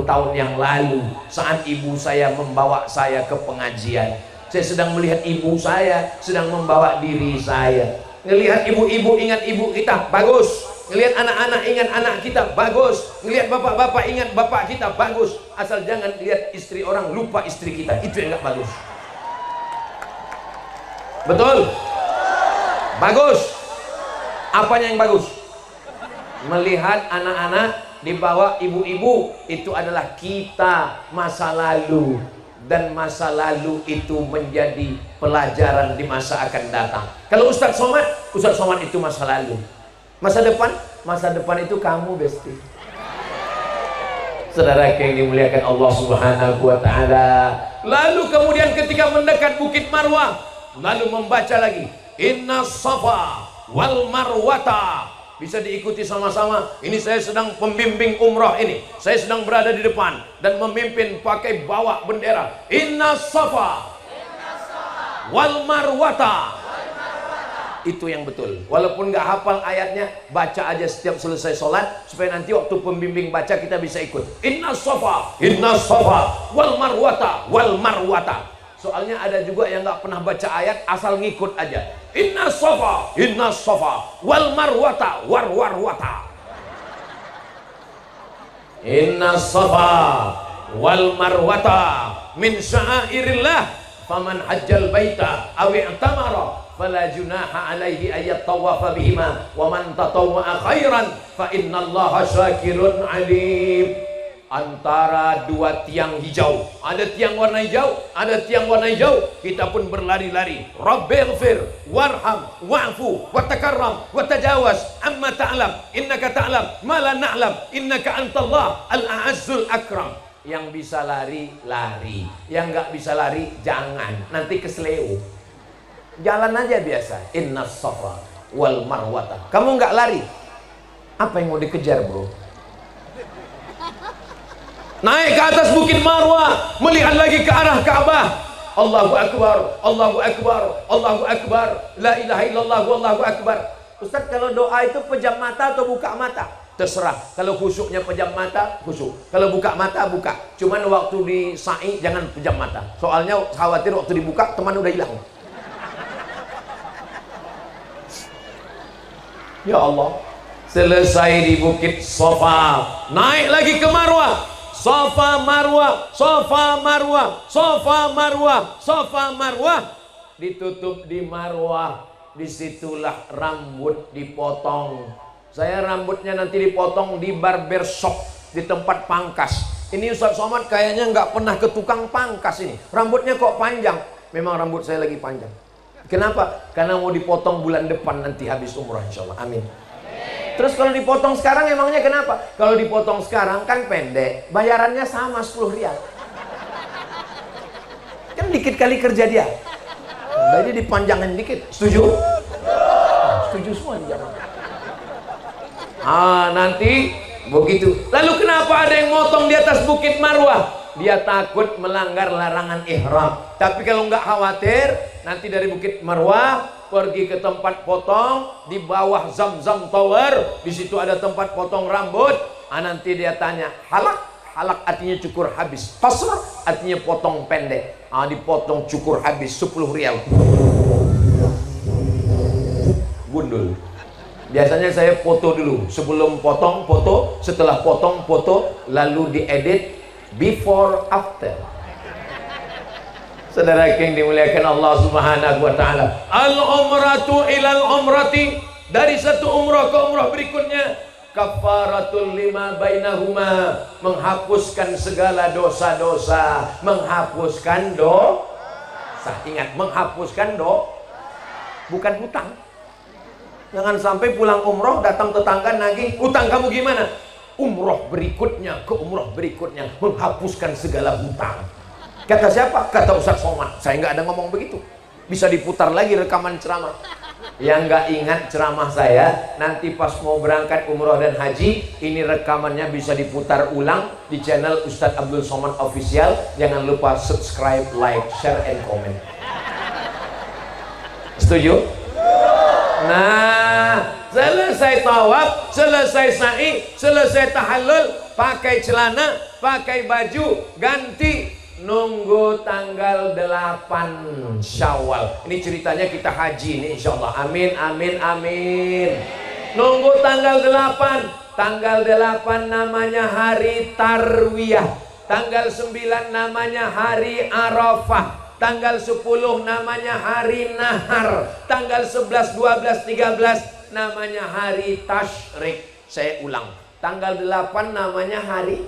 A: tahun yang lalu saat ibu saya membawa saya ke pengajian. Saya sedang melihat ibu saya sedang membawa diri saya. Ngelihat ibu-ibu ingat ibu kita, bagus. Ngelihat anak-anak ingat anak kita, bagus. Ngelihat bapak-bapak ingat bapak kita, bagus. Asal jangan lihat istri orang lupa istri kita, itu yang gak bagus. Betul? Bagus. Apanya yang bagus? Melihat anak-anak dibawa ibu-ibu, itu adalah kita masa lalu. Dan masa lalu itu menjadi pelajaran di masa akan datang. Kalau Ustadz Somad itu masa lalu. Masa depan itu kamu, Besti. Saudara yang dimuliakan Allah Subhanahu wa ta'ala. Lalu kemudian ketika mendekat Bukit Marwah, lalu membaca lagi inna safa wal marwata. Bisa diikuti sama-sama. Ini saya sedang pembimbing umrah ini. Saya sedang berada di depan dan memimpin pakai bawa bendera. Inna safa wal marwata. Itu yang betul. Walaupun nggak hafal ayatnya, baca aja setiap selesai sholat supaya nanti waktu pembimbing baca kita bisa ikut. Inna safa wal marwata wal marwata. Soalnya ada juga yang nggak pernah baca ayat asal ngikut aja. Inna safa wal marwata warwata. Inna safa wal marwata min sya'airillah faman hajjal baita aw i'tamara fala junaha alaihi ayat tawafa bihima wa man tatawwa'a khairan fa innallaha syakirun alim. Antara dua tiang hijau, ada tiang warna hijau, ada tiang warna hijau, kita pun berlari-lari. Rabbighfir warham wa'fu watakarram watajawaz amma ta'lam innaka ta'lam ma la na'lam innaka antallah al-a'azzul akram. Yang bisa lari, lari. Yang nggak bisa lari, jangan. Nanti kesleo. Jalan aja biasa. Inna safa wal marwata. Kamu nggak lari, apa yang mau dikejar, bro? Naik ke atas bukit Marwah, melihat lagi ke arah Ka'bah. Allahu Akbar, Allahu Akbar, Allahu Akbar, la ilaha illallah, Allahu Akbar. Ustaz, kalau doa itu pejam mata atau buka mata? Terserah. Kalau khusyuknya pejam mata, khusyuk. Kalau buka mata, buka. Cuman waktu di sa'i jangan pejam mata. Soalnya khawatir waktu dibuka teman udah hilang. Ya Allah. Selesai di bukit Safa, naik lagi ke Marwah. Safa Marwah, Safa Marwah, Safa Marwah, Safa Marwah. Ditutup di Marwah. Disitulah rambut dipotong. Saya rambutnya nanti dipotong di barbershop, di tempat pangkas. Ini Ustaz Somad kayaknya nggak pernah ke tukang pangkas ini. Rambutnya kok panjang? Memang rambut saya lagi panjang. Kenapa? Karena mau dipotong bulan depan nanti habis umrah insya Allah. Amin. Terus kalau dipotong sekarang emangnya kenapa? Kalau dipotong sekarang kan pendek, bayarannya sama 10 rial. Kan dikit kali kerja dia. Jadi dipanjangin dikit. Setuju? Setuju semua di zaman. Nanti begitu. Lalu kenapa ada yang motong di atas bukit Marwah? Dia takut melanggar larangan ihram. Tapi kalau nggak khawatir, nanti dari bukit Marwah pergi ke tempat potong di bawah Zam-Zam Tower. Di situ ada tempat potong rambut. Nanti dia tanya, halak? Halak artinya cukur habis. Qasr artinya potong pendek. Dipotong cukur habis 10 rial. Gundul. Biasanya saya foto dulu. Sebelum potong, foto. Setelah potong, foto. Lalu diedit before after. Saudara yang dimuliakan Allah Subhanahu wa taala. Al-umratu ilal umrati, dari satu umrah ke umrah berikutnya, kafaratul lima bainahuma, menghapuskan segala dosa-dosa, menghapuskan dosa. Ingat, menghapuskan bukan hutang. Jangan sampai pulang umrah datang tetangga nagih, utang kamu gimana? Umrah berikutnya ke umrah berikutnya, menghapuskan segala hutang. Kata siapa? Kata Ustaz Somad. Saya nggak ada ngomong begitu. Bisa diputar lagi rekaman ceramah. Yang nggak ingat ceramah saya, nanti pas mau berangkat umroh dan haji, ini rekamannya bisa diputar ulang di channel Ustadz Abdul Somad Official. Jangan lupa subscribe, like, share, and comment. Setuju? Nah, selesai tawaf, selesai sa'i, selesai tahallul, pakai celana, pakai baju, ganti. Nunggu tanggal 8 Syawal. Ini ceritanya kita haji nih insya Allah. Amin, amin, amin. Nunggu tanggal 8. Tanggal 8 namanya hari Tarwiyah. Tanggal 9 namanya hari Arafah. Tanggal 10 namanya hari Nahar. Tanggal 11, 12, 13 namanya hari Tasyrik. Saya ulang. Tanggal 8 namanya hari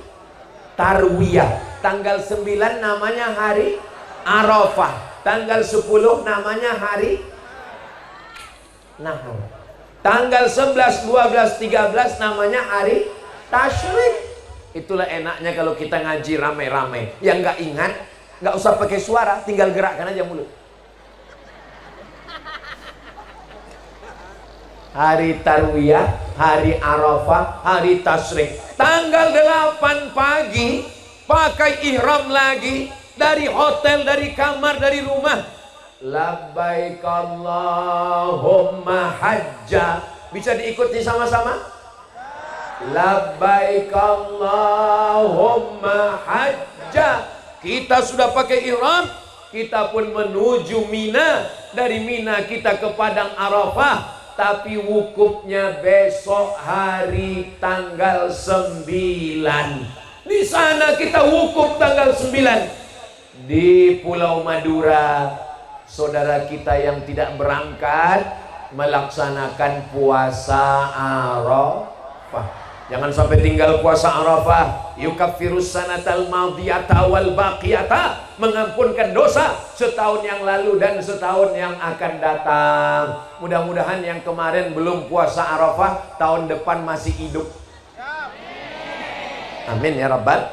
A: Tarwiyah. Tanggal 9 namanya hari Arafah. Tanggal 10 namanya hari Nahar. Tanggal 11, 12, 13 namanya hari Tasyrik. Itulah enaknya kalau kita ngaji rame-rame. Yang nggak ingat, nggak usah pakai suara, tinggal gerakkan aja mulut. hari Tarwiyah, hari Arafah, hari Tasyrik. Tanggal 8 pagi pakai ihram lagi, dari hotel, dari kamar, dari rumah. Labbaik Allahumma hajja. Bisa diikuti sama-sama? Labbaik Allahumma hajja. Kita sudah pakai ihram, kita pun menuju Mina. Dari Mina kita ke Padang Arafah. Tapi wukufnya besok hari tanggal 9. Di sana kita wukuf tanggal 9. Di Pulau Madura, saudara kita yang tidak berangkat melaksanakan puasa Arafah. Jangan sampai tinggal puasa Arafah. Yukaffirus sanatal madiyata wal baqiyata, mengampunkan dosa setahun yang lalu dan setahun yang akan datang. Mudah-mudahan yang kemarin belum puasa Arafah tahun depan masih hidup. Amin ya rabbal.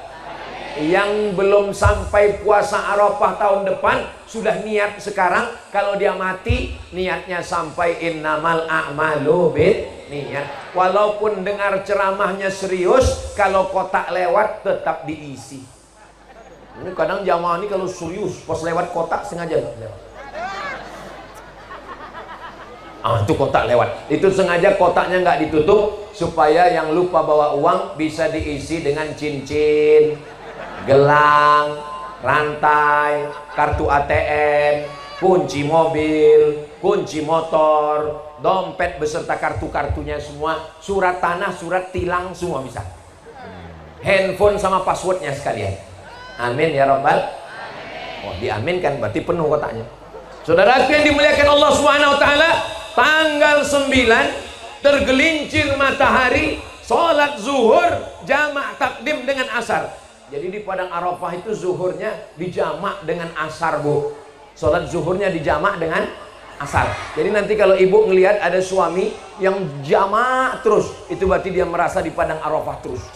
A: Yang belum sampai puasa Arafah tahun depan sudah niat sekarang, kalau dia mati niatnya sampai innamal a'malu niat. Walaupun dengar ceramahnya serius, kalau kotak lewat tetap diisi. Ini kadang jamaah ini kalau serius pas lewat kotak sengaja lewat. Itu kotak lewat. Itu sengaja kotaknya nggak ditutup supaya yang lupa bawa uang bisa diisi dengan cincin, gelang, rantai, kartu ATM, kunci mobil, kunci motor, dompet beserta kartu-kartunya semua, surat tanah, surat tilang semua bisa. Handphone sama passwordnya sekalian. Amin ya rabbal. Oh, diaminkan berarti penuh kotaknya. Saudara yang dimuliakan Allah Subhanahu wa taala, tanggal 9 tergelincir matahari, sholat zuhur jamak takdim dengan asar. Jadi di Padang Arafah itu zuhurnya dijamak dengan asar, Bu. Sholat zuhurnya dijamak dengan asar. Jadi nanti kalau ibu ngelihat ada suami yang jamak terus, itu berarti dia merasa di Padang Arafah terus.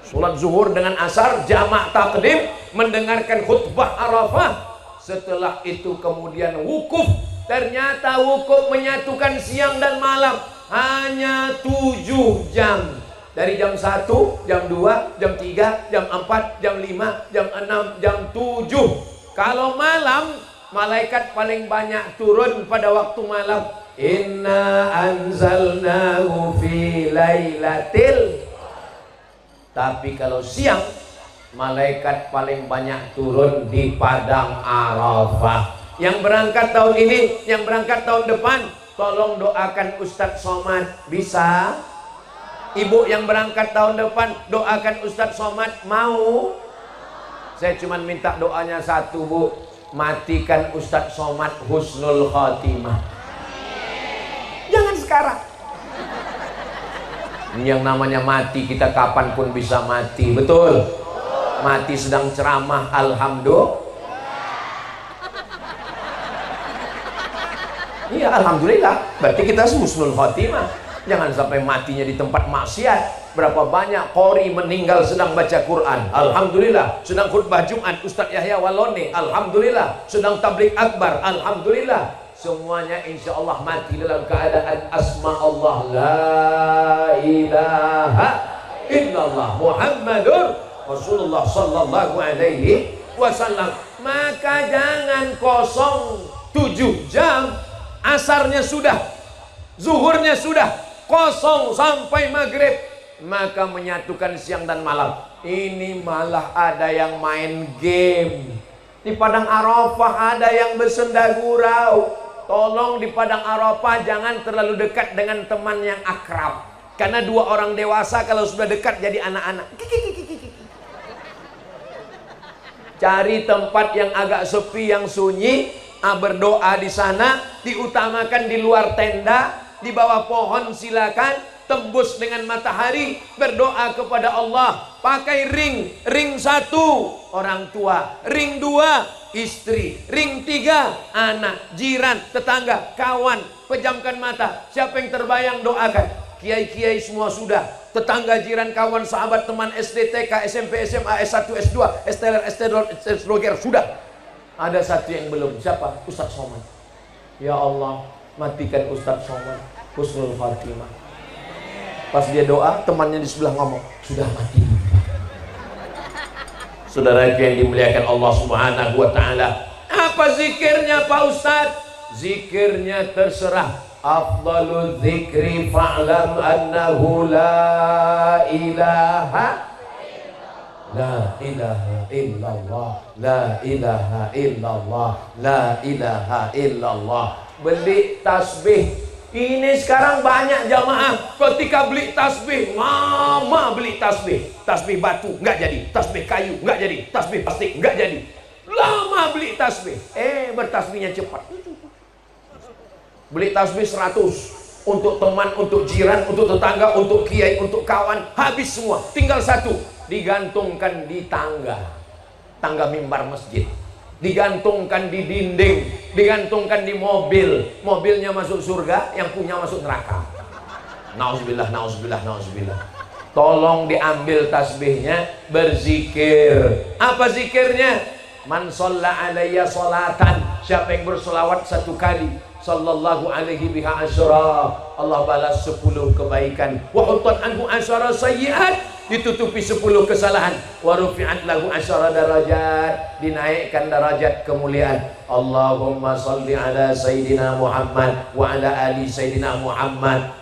A: Sholat zuhur dengan asar, jamak takdim, mendengarkan khutbah Arafah. Setelah itu kemudian wukuf. Ternyata wukuf menyatukan siang dan malam hanya 7 jam. Dari jam 1, jam 2, jam 3, jam 4, jam 5, jam 6, jam 7. Kalau malam, malaikat paling banyak turun pada waktu malam. Inna anzalnahu fi lailatil. Tapi kalau siang, malaikat paling banyak turun di Padang Arafah. Yang berangkat tahun ini, yang berangkat tahun depan, tolong doakan Ustadz Somad. Bisa? Ibu yang berangkat tahun depan, doakan Ustadz Somad. Mau? Saya cuma minta doanya satu, Bu. Matikan Ustadz Somad husnul khotimah. Jangan sekarang. Yang namanya mati, kita kapanpun bisa mati. Betul? Mati sedang ceramah, alhamdulillah. Iya, alhamdulillah. Berarti kita husnul khotimah. Jangan sampai matinya di tempat maksiat. Berapa banyak qori meninggal sedang baca Quran, alhamdulillah. Sedang khutbah Jumat Ustadz Yahya Waloni, alhamdulillah. Sedang tablik akbar, alhamdulillah. Semuanya insya Allah mati dalam keadaan asma Allah, la ilaha illallah Muhammadur Rasulullah sallallahu alaihi wasallam. Maka jangan kosong 7 jam. Asarnya sudah, zuhurnya sudah, kosong sampai maghrib. Maka menyatukan siang dan malam. Ini malah ada yang main game. Di Padang Arafah ada yang bersenda gurau. Tolong di Padang Arafah jangan terlalu dekat dengan teman yang akrab. Karena 2 orang dewasa kalau sudah dekat jadi anak-anak. Cari tempat yang agak sepi, yang sunyi, berdoa di sana. Diutamakan di luar tenda, di bawah pohon silakan. Tembus dengan matahari, berdoa kepada Allah. Pakai ring 1 orang tua, ring 2 istri, ring 3 anak, jiran, tetangga, kawan. Pejamkan mata, siapa yang terbayang doakan. Kiai-kiai semua sudah, tetangga, jiran, kawan, sahabat, teman SD, TK, SMP, SMA, S1, S2, STLR, S2, sudah. Ada satu yang belum, siapa? Ustadz Somad. Ya Allah, matikan Ustadz Somad. husnul khatimah. Pas dia doa, temannya di sebelah ngomong, sudah mati. Saudara yang dimuliakan Allah Subhanahu wa taala, apa zikirnya Pak Ustadz? Zikirnya terserah. Afdalul zikri fa'lam annahu la ilaha illallah, la ilaha illallah, la ilaha illallah. Beli tasbih. Ini sekarang banyak jamaah ketika beli tasbih, lama beli tasbih. Tasbih batu nggak jadi, tasbih kayu nggak jadi, tasbih plastik nggak jadi. Lama beli tasbih, bertasbihnya cepat. Beli tasbih 100 untuk teman, untuk jiran, untuk tetangga, untuk kiai, untuk kawan, habis semua. Tinggal satu, digantungkan di tangga mimbar masjid, digantungkan di dinding, digantungkan di mobil. Mobilnya masuk surga, yang punya masuk neraka. Nauzubillah, nauzubillah, nauzubillah. Tolong diambil tasbihnya, berzikir. Apa zikirnya? Man shalla alayya sholatan, siapa yang bersolawat 1 kali, sallallahu alaihi biha asyara, Allah balas 10 kebaikan. Wa hutan anhu asyara sayyi'at, ditutupi 10 kesalahan. Wa rufi'at lahu asyara darajat, dinaikkan derajat kemuliaan. Allahumma shalli ala sayyidina Muhammad wa ala ali sayyidina Muhammad.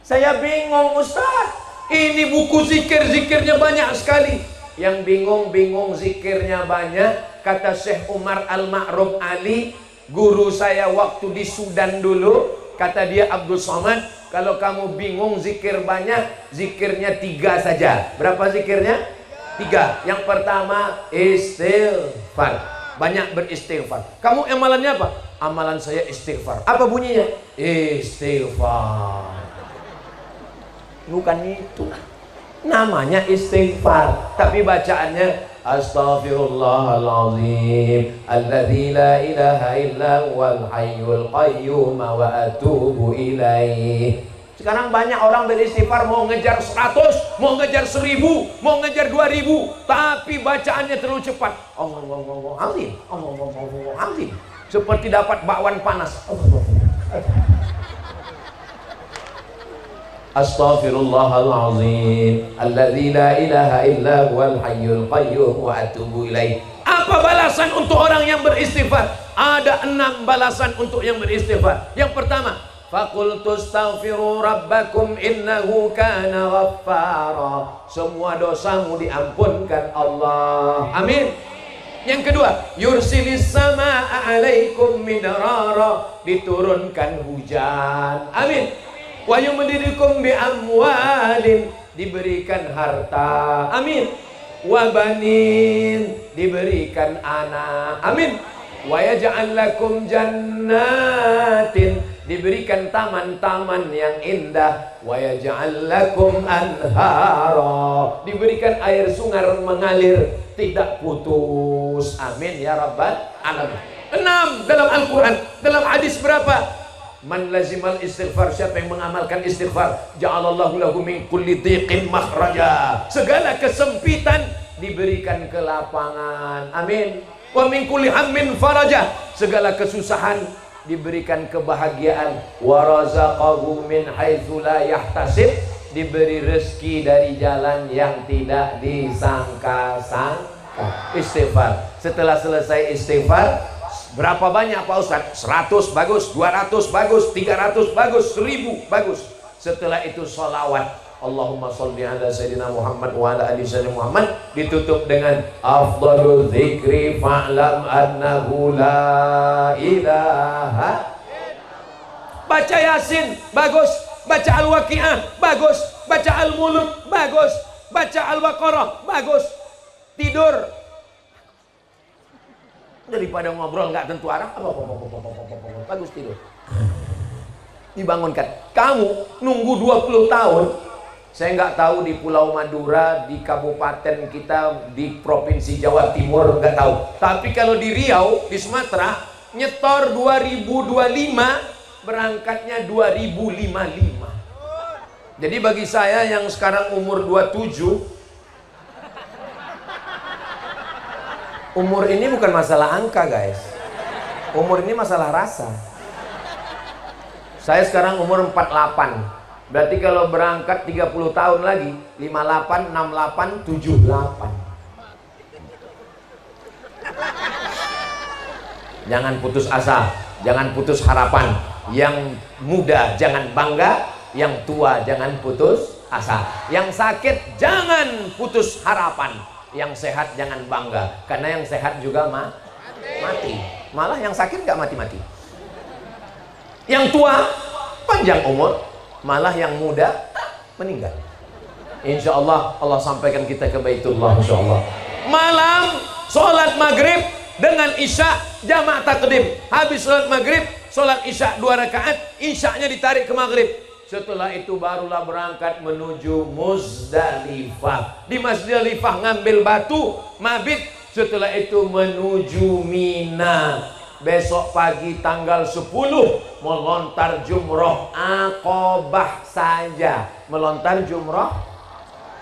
A: Saya bingung Ustaz, ini buku zikir-zikirnya banyak sekali. Yang bingung zikirnya banyak. Kata Syekh Umar Al-Ma'ruf Ali, guru saya waktu di Sudan dulu, kata dia, Abdul Somad, kalau kamu bingung zikir banyak, zikirnya 3 saja. Berapa zikirnya? 3. Yang pertama istighfar, banyak beristighfar. Kamu amalannya apa? Amalan saya istighfar. Apa bunyinya? Istighfar. Bukan itu, namanya istighfar, tapi bacaannya astaghfirullahalazim alladzi la ilaha illa huwal hayyul qayyum wa atubu ilaih. Sekarang banyak orang beristighfar mau ngejar 100, mau ngejar 1000, mau ngejar 2000, tapi bacaannya terlalu cepat. Allahumma azim, seperti dapat bakwan panas. Astaghfirullahalazim alladzi la ilaha illa huwal hayyul qayyum wa atubu ilaih. Apa balasan untuk orang yang beristighfar? Ada 6 balasan untuk yang beristighfar. Yang pertama, faqultu astaghfiru rabbakum innahu kana ghaffara, semua dosamu diampunkan Allah, amin. Yang kedua, yursilis samaa alaikum midrara, diturunkan hujan, amin. Wa yumdidukum bi amwalin, diberikan harta, amin. Wa banin, diberikan anak, amin. Wa yaj'al lakum jannatin, diberikan taman-taman yang indah. Wa yaj'al lakum anhara, diberikan air sungai mengalir tidak putus, amin ya rabbal alamin. 6 dalam Al-Quran. Dalam hadis berapa? Man lazimal istighfar, siapa yang mengamalkan istighfar, ja'alallahu lahu min kulli dhiqin makhraja, segala kesempitan diberikan kelapangan, amin. Wa min kulli hammin faraja, segala kesusahan diberikan kebahagiaan. Wa razaqahu min haitsu la yahtasib, diberi rezeki dari jalan yang tidak disangka-sangka. Istighfar. Setelah selesai istighfar, berapa banyak Pak Ustadz? 100 bagus, 200 bagus, 300 bagus, 1000 bagus. Setelah itu sholawat, Allahumma sholli ala sayyidina Muhammad wa ala ali sayyidina Muhammad, ditutup dengan afdalul dzikri fa'lam annahu la ilaha. Baca Yasin bagus, baca Al-Waqiah bagus, baca Al-Mulk bagus, baca Al-Baqarah bagus. Tidur daripada ngobrol nggak tentu arah, bagus tidur. Dibangunkan. Kamu nunggu 20 tahun, saya nggak tahu di Pulau Madura, di kabupaten kita, di provinsi Jawa Timur, nggak tahu. Tapi kalau di Riau, di Sumatera, nyetor 2025, berangkatnya 2055. Jadi bagi saya yang sekarang umur 27, umur ini bukan masalah angka guys, umur ini masalah rasa. Saya sekarang umur 48. Berarti kalau berangkat 30 tahun lagi, 58, 68, 78. Jangan putus asa, jangan putus harapan. Yang muda jangan bangga, yang tua jangan putus asa. Yang sakit jangan putus harapan, yang sehat jangan bangga. Karena yang sehat juga mati. Malah yang sakit gak mati-mati. Yang tua panjang umur, malah yang muda meninggal. Insya Allah Allah sampaikan kita ke Baitullah. Insya Allah malam sholat maghrib dengan isya jamaah takdim. Habis sholat maghrib, sholat isya 2 rakaat, isyanya ditarik ke maghrib. Setelah itu barulah berangkat menuju Muzdalifah. Di Muzdalifah ngambil batu mabit. Setelah itu menuju Mina. Besok pagi tanggal 10 melontar jumroh Aqobah saja. Melontar jumroh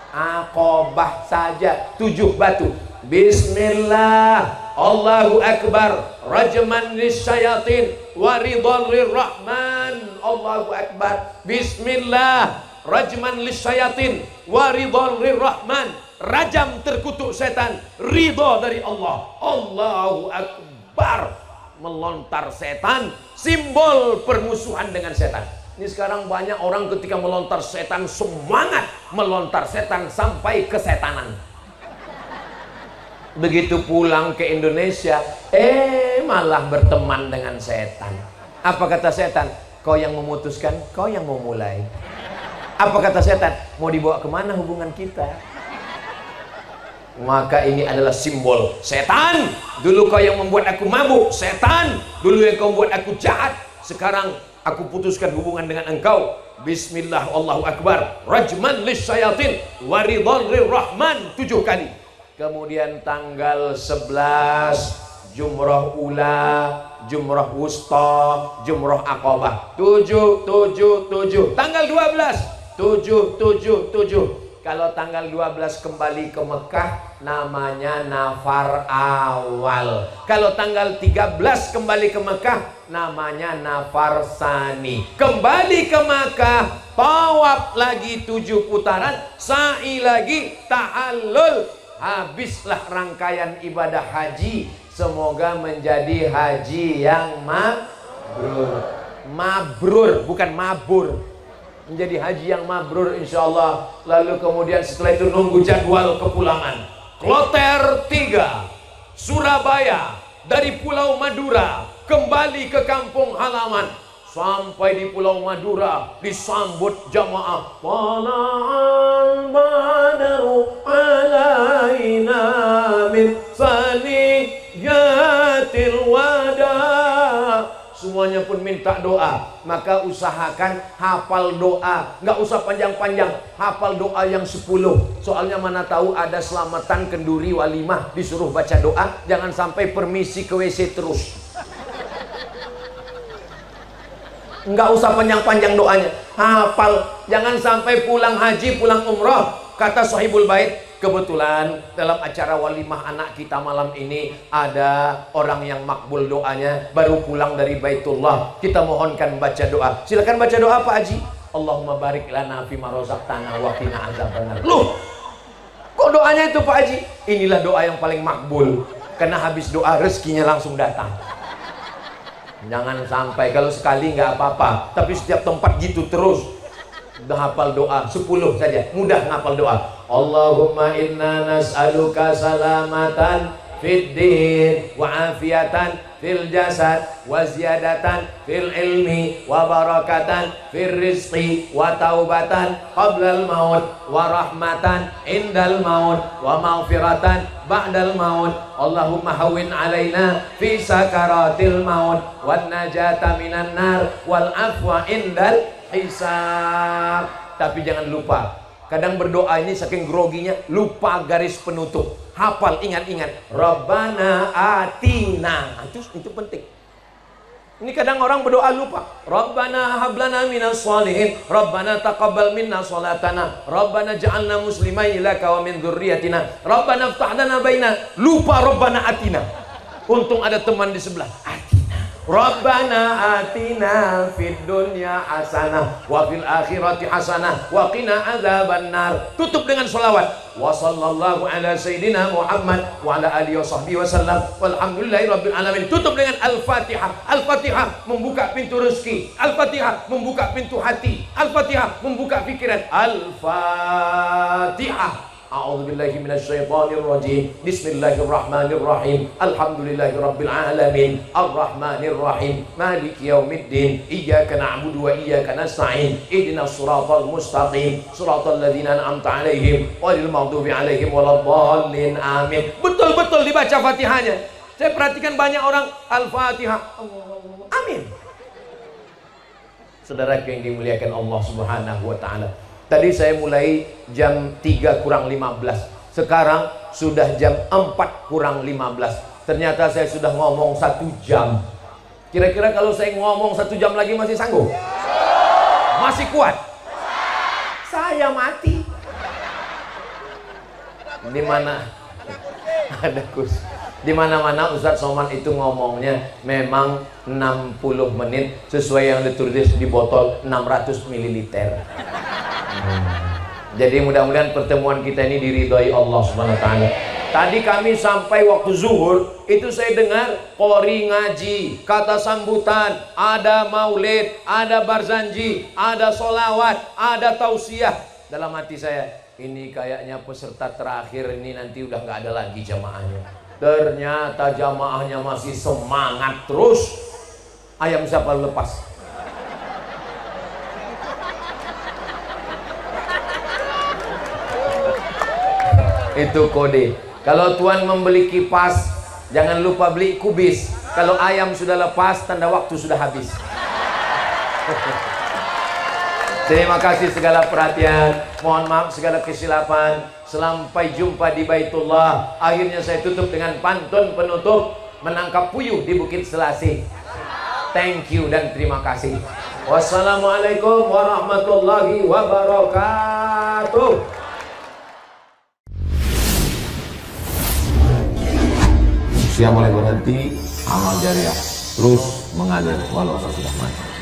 A: Aqobah saja, 7 batu. Bismillah, Allahu Akbar, rajman lisyayatin waridhan lirrahman. Allahu Akbar. Bismillah, rajman lisyayatin waridhan lirrahman. Rajam terkutuk setan, ridha dari Allah. Allahu Akbar. Melontar setan, simbol permusuhan dengan setan. Ini sekarang banyak orang ketika melontar setan semangat melontar setan sampai kesetanan. Begitu pulang ke Indonesia, malah berteman dengan setan. Apa kata setan? Kau yang memutuskan, kau yang mau mulai. Apa kata setan? Mau dibawa kemana hubungan kita? Maka ini adalah simbol setan. Dulu kau yang membuat aku mabuk, setan. Dulu yang kau membuat aku jahat, sekarang aku putuskan hubungan dengan engkau. Bismillah, Allahu Akbar, rajman lisyayatin waridhan lirrahman, 7 kali. Kemudian tanggal 11 jumroh ula, jumroh wusta, jumroh Aqobah. 7. Tanggal 12 7. Kalau tanggal 12 kembali ke Mekah, namanya nafar awal. Kalau tanggal 13 kembali ke Mekah, namanya nafar sani. Kembali ke Mekah, tawaf lagi 7 putaran, sa'i lagi, tahallul. Habislah rangkaian ibadah haji. Semoga menjadi haji yang mabrur. Mabrur, bukan mabur. Menjadi haji yang mabrur insyaallah. Lalu kemudian setelah itu nunggu jadwal kepulangan. Kloter 3 Surabaya, dari Pulau Madura kembali ke kampung halaman. Sampai di Pulau Madura disambut jamaah. Tala'al badru alaina min saniyatil wada. Semuanya pun minta doa. Maka usahakan hafal doa. Nggak usah panjang-panjang, hafal doa yang 10. Soalnya mana tahu ada selamatan kenduri walimah, disuruh baca doa. Jangan sampai permisi ke WC terus. Nggak usah panjang-panjang doanya, hafal. Jangan sampai pulang haji, pulang umroh. Kata Sahibul Bait, kebetulan dalam acara walimah anak kita malam ini ada orang yang makbul doanya, baru pulang dari Baitullah. Kita mohonkan baca doa. Silakan baca doa Pak Haji. Allahumma barik lana fima razaqtana wa qina azabannar. Loh, kok doanya itu Pak Haji? Inilah doa yang paling makbul. Karena habis doa rezekinya langsung datang. Jangan sampai, kalau sekali nggak apa-apa, tapi setiap tempat gitu terus. Udah hafal doa 10 saja, mudah ngapal doa. Allahumma inna nas'aluka salamatan fid din wa afiatan fil jasad wa ziyadatan fil ilmi wa barakatan fil rizqi wa taubatan qablal maut wa rahmatan indal maut wa maghfiratan ba'dal maut. Allahumma hawwin alaina fi sakaratil maut wan najata minan nar wal afwa indal hisab. Tapi jangan lupa, kadang berdoa ini saking groginya lupa garis penutup. Hafal, ingat-ingat, Rabbana atina. Itu penting. Ini kadang orang berdoa lupa. Rabbana hablana minas sholihin, Rabbana taqabbal minna sholatana, Rabbana ja'alna muslimaini laka wa min dzurriyyatina, Rabbana iftah lana baina. Lupa Rabbana atina. Untung ada teman di sebelah. Atina. Rabbana atina fid dunya hasanah wa fil akhirati hasanah wa qina adzabannar. Tutup dengan selawat. Wa sallallahu ala sayyidina Muhammad wa ala alihi washabbihi wasallam. Walhamdulillahi rabbil alamin. Tutup dengan Al-Fatihah. Al-Fatihah membuka pintu rezeki. Al-Fatihah membuka pintu hati. Al-Fatihah membuka pikiran. Al-Fatihah. A'udzubillahi minasyaitonir rajim. Bismillahirrahmanirrahim. Alhamdulillahirabbil alamin. Arrahmanir rahim. Maliki yaumiddin. Iyyaka na'budu wa iyyaka nasta'in. Ihdinas siratal mustaqim. Siratal ladzina an'amta 'alaihim ghairil maghdubi 'alaihim waladdallin. Amin. Betul-betul dibaca Fatihahnya. Saya perhatikan banyak orang Al-Fatihah. Amin. Saudara yang dimuliakan Allah Subhanahu wa taala. Tadi saya mulai jam 3 kurang 15. Sekarang sudah jam 4 kurang 15. Ternyata saya sudah ngomong 1 jam. Kira-kira kalau saya ngomong 1 jam lagi masih sanggup? Masih kuat? Saya mati. Di mana? Ada kus. Di mana-mana Ustadz Somad itu ngomongnya memang 60 menit sesuai yang ditulis di botol 600 ml. Jadi mudah-mudahan pertemuan kita ini diridhoi Allah Subhanahu wa taala. Tadi kami sampai waktu zuhur itu saya dengar qori ngaji, kata sambutan, ada maulid, ada barzanji, ada solawat, ada tausiah. Dalam hati saya, ini kayaknya peserta terakhir ini nanti udah nggak ada lagi jamaahnya. Ternyata jamaahnya masih semangat terus. Ayam siapa lepas? Itu kode. Kalau tuan membeli kipas, jangan lupa beli kubis. Kalau ayam sudah lepas, tanda waktu sudah habis. Terima kasih segala perhatian. Mohon maaf segala kesilapan. Sampai jumpa di Baitullah. Akhirnya saya tutup dengan pantun penutup, menangkap puyuh di Bukit Selasih. Thank you dan terima kasih. Wassalamualaikum warahmatullahi wabarakatuh. Usia mulai berhenti, amal jariah terus mengalir walau sudah mati.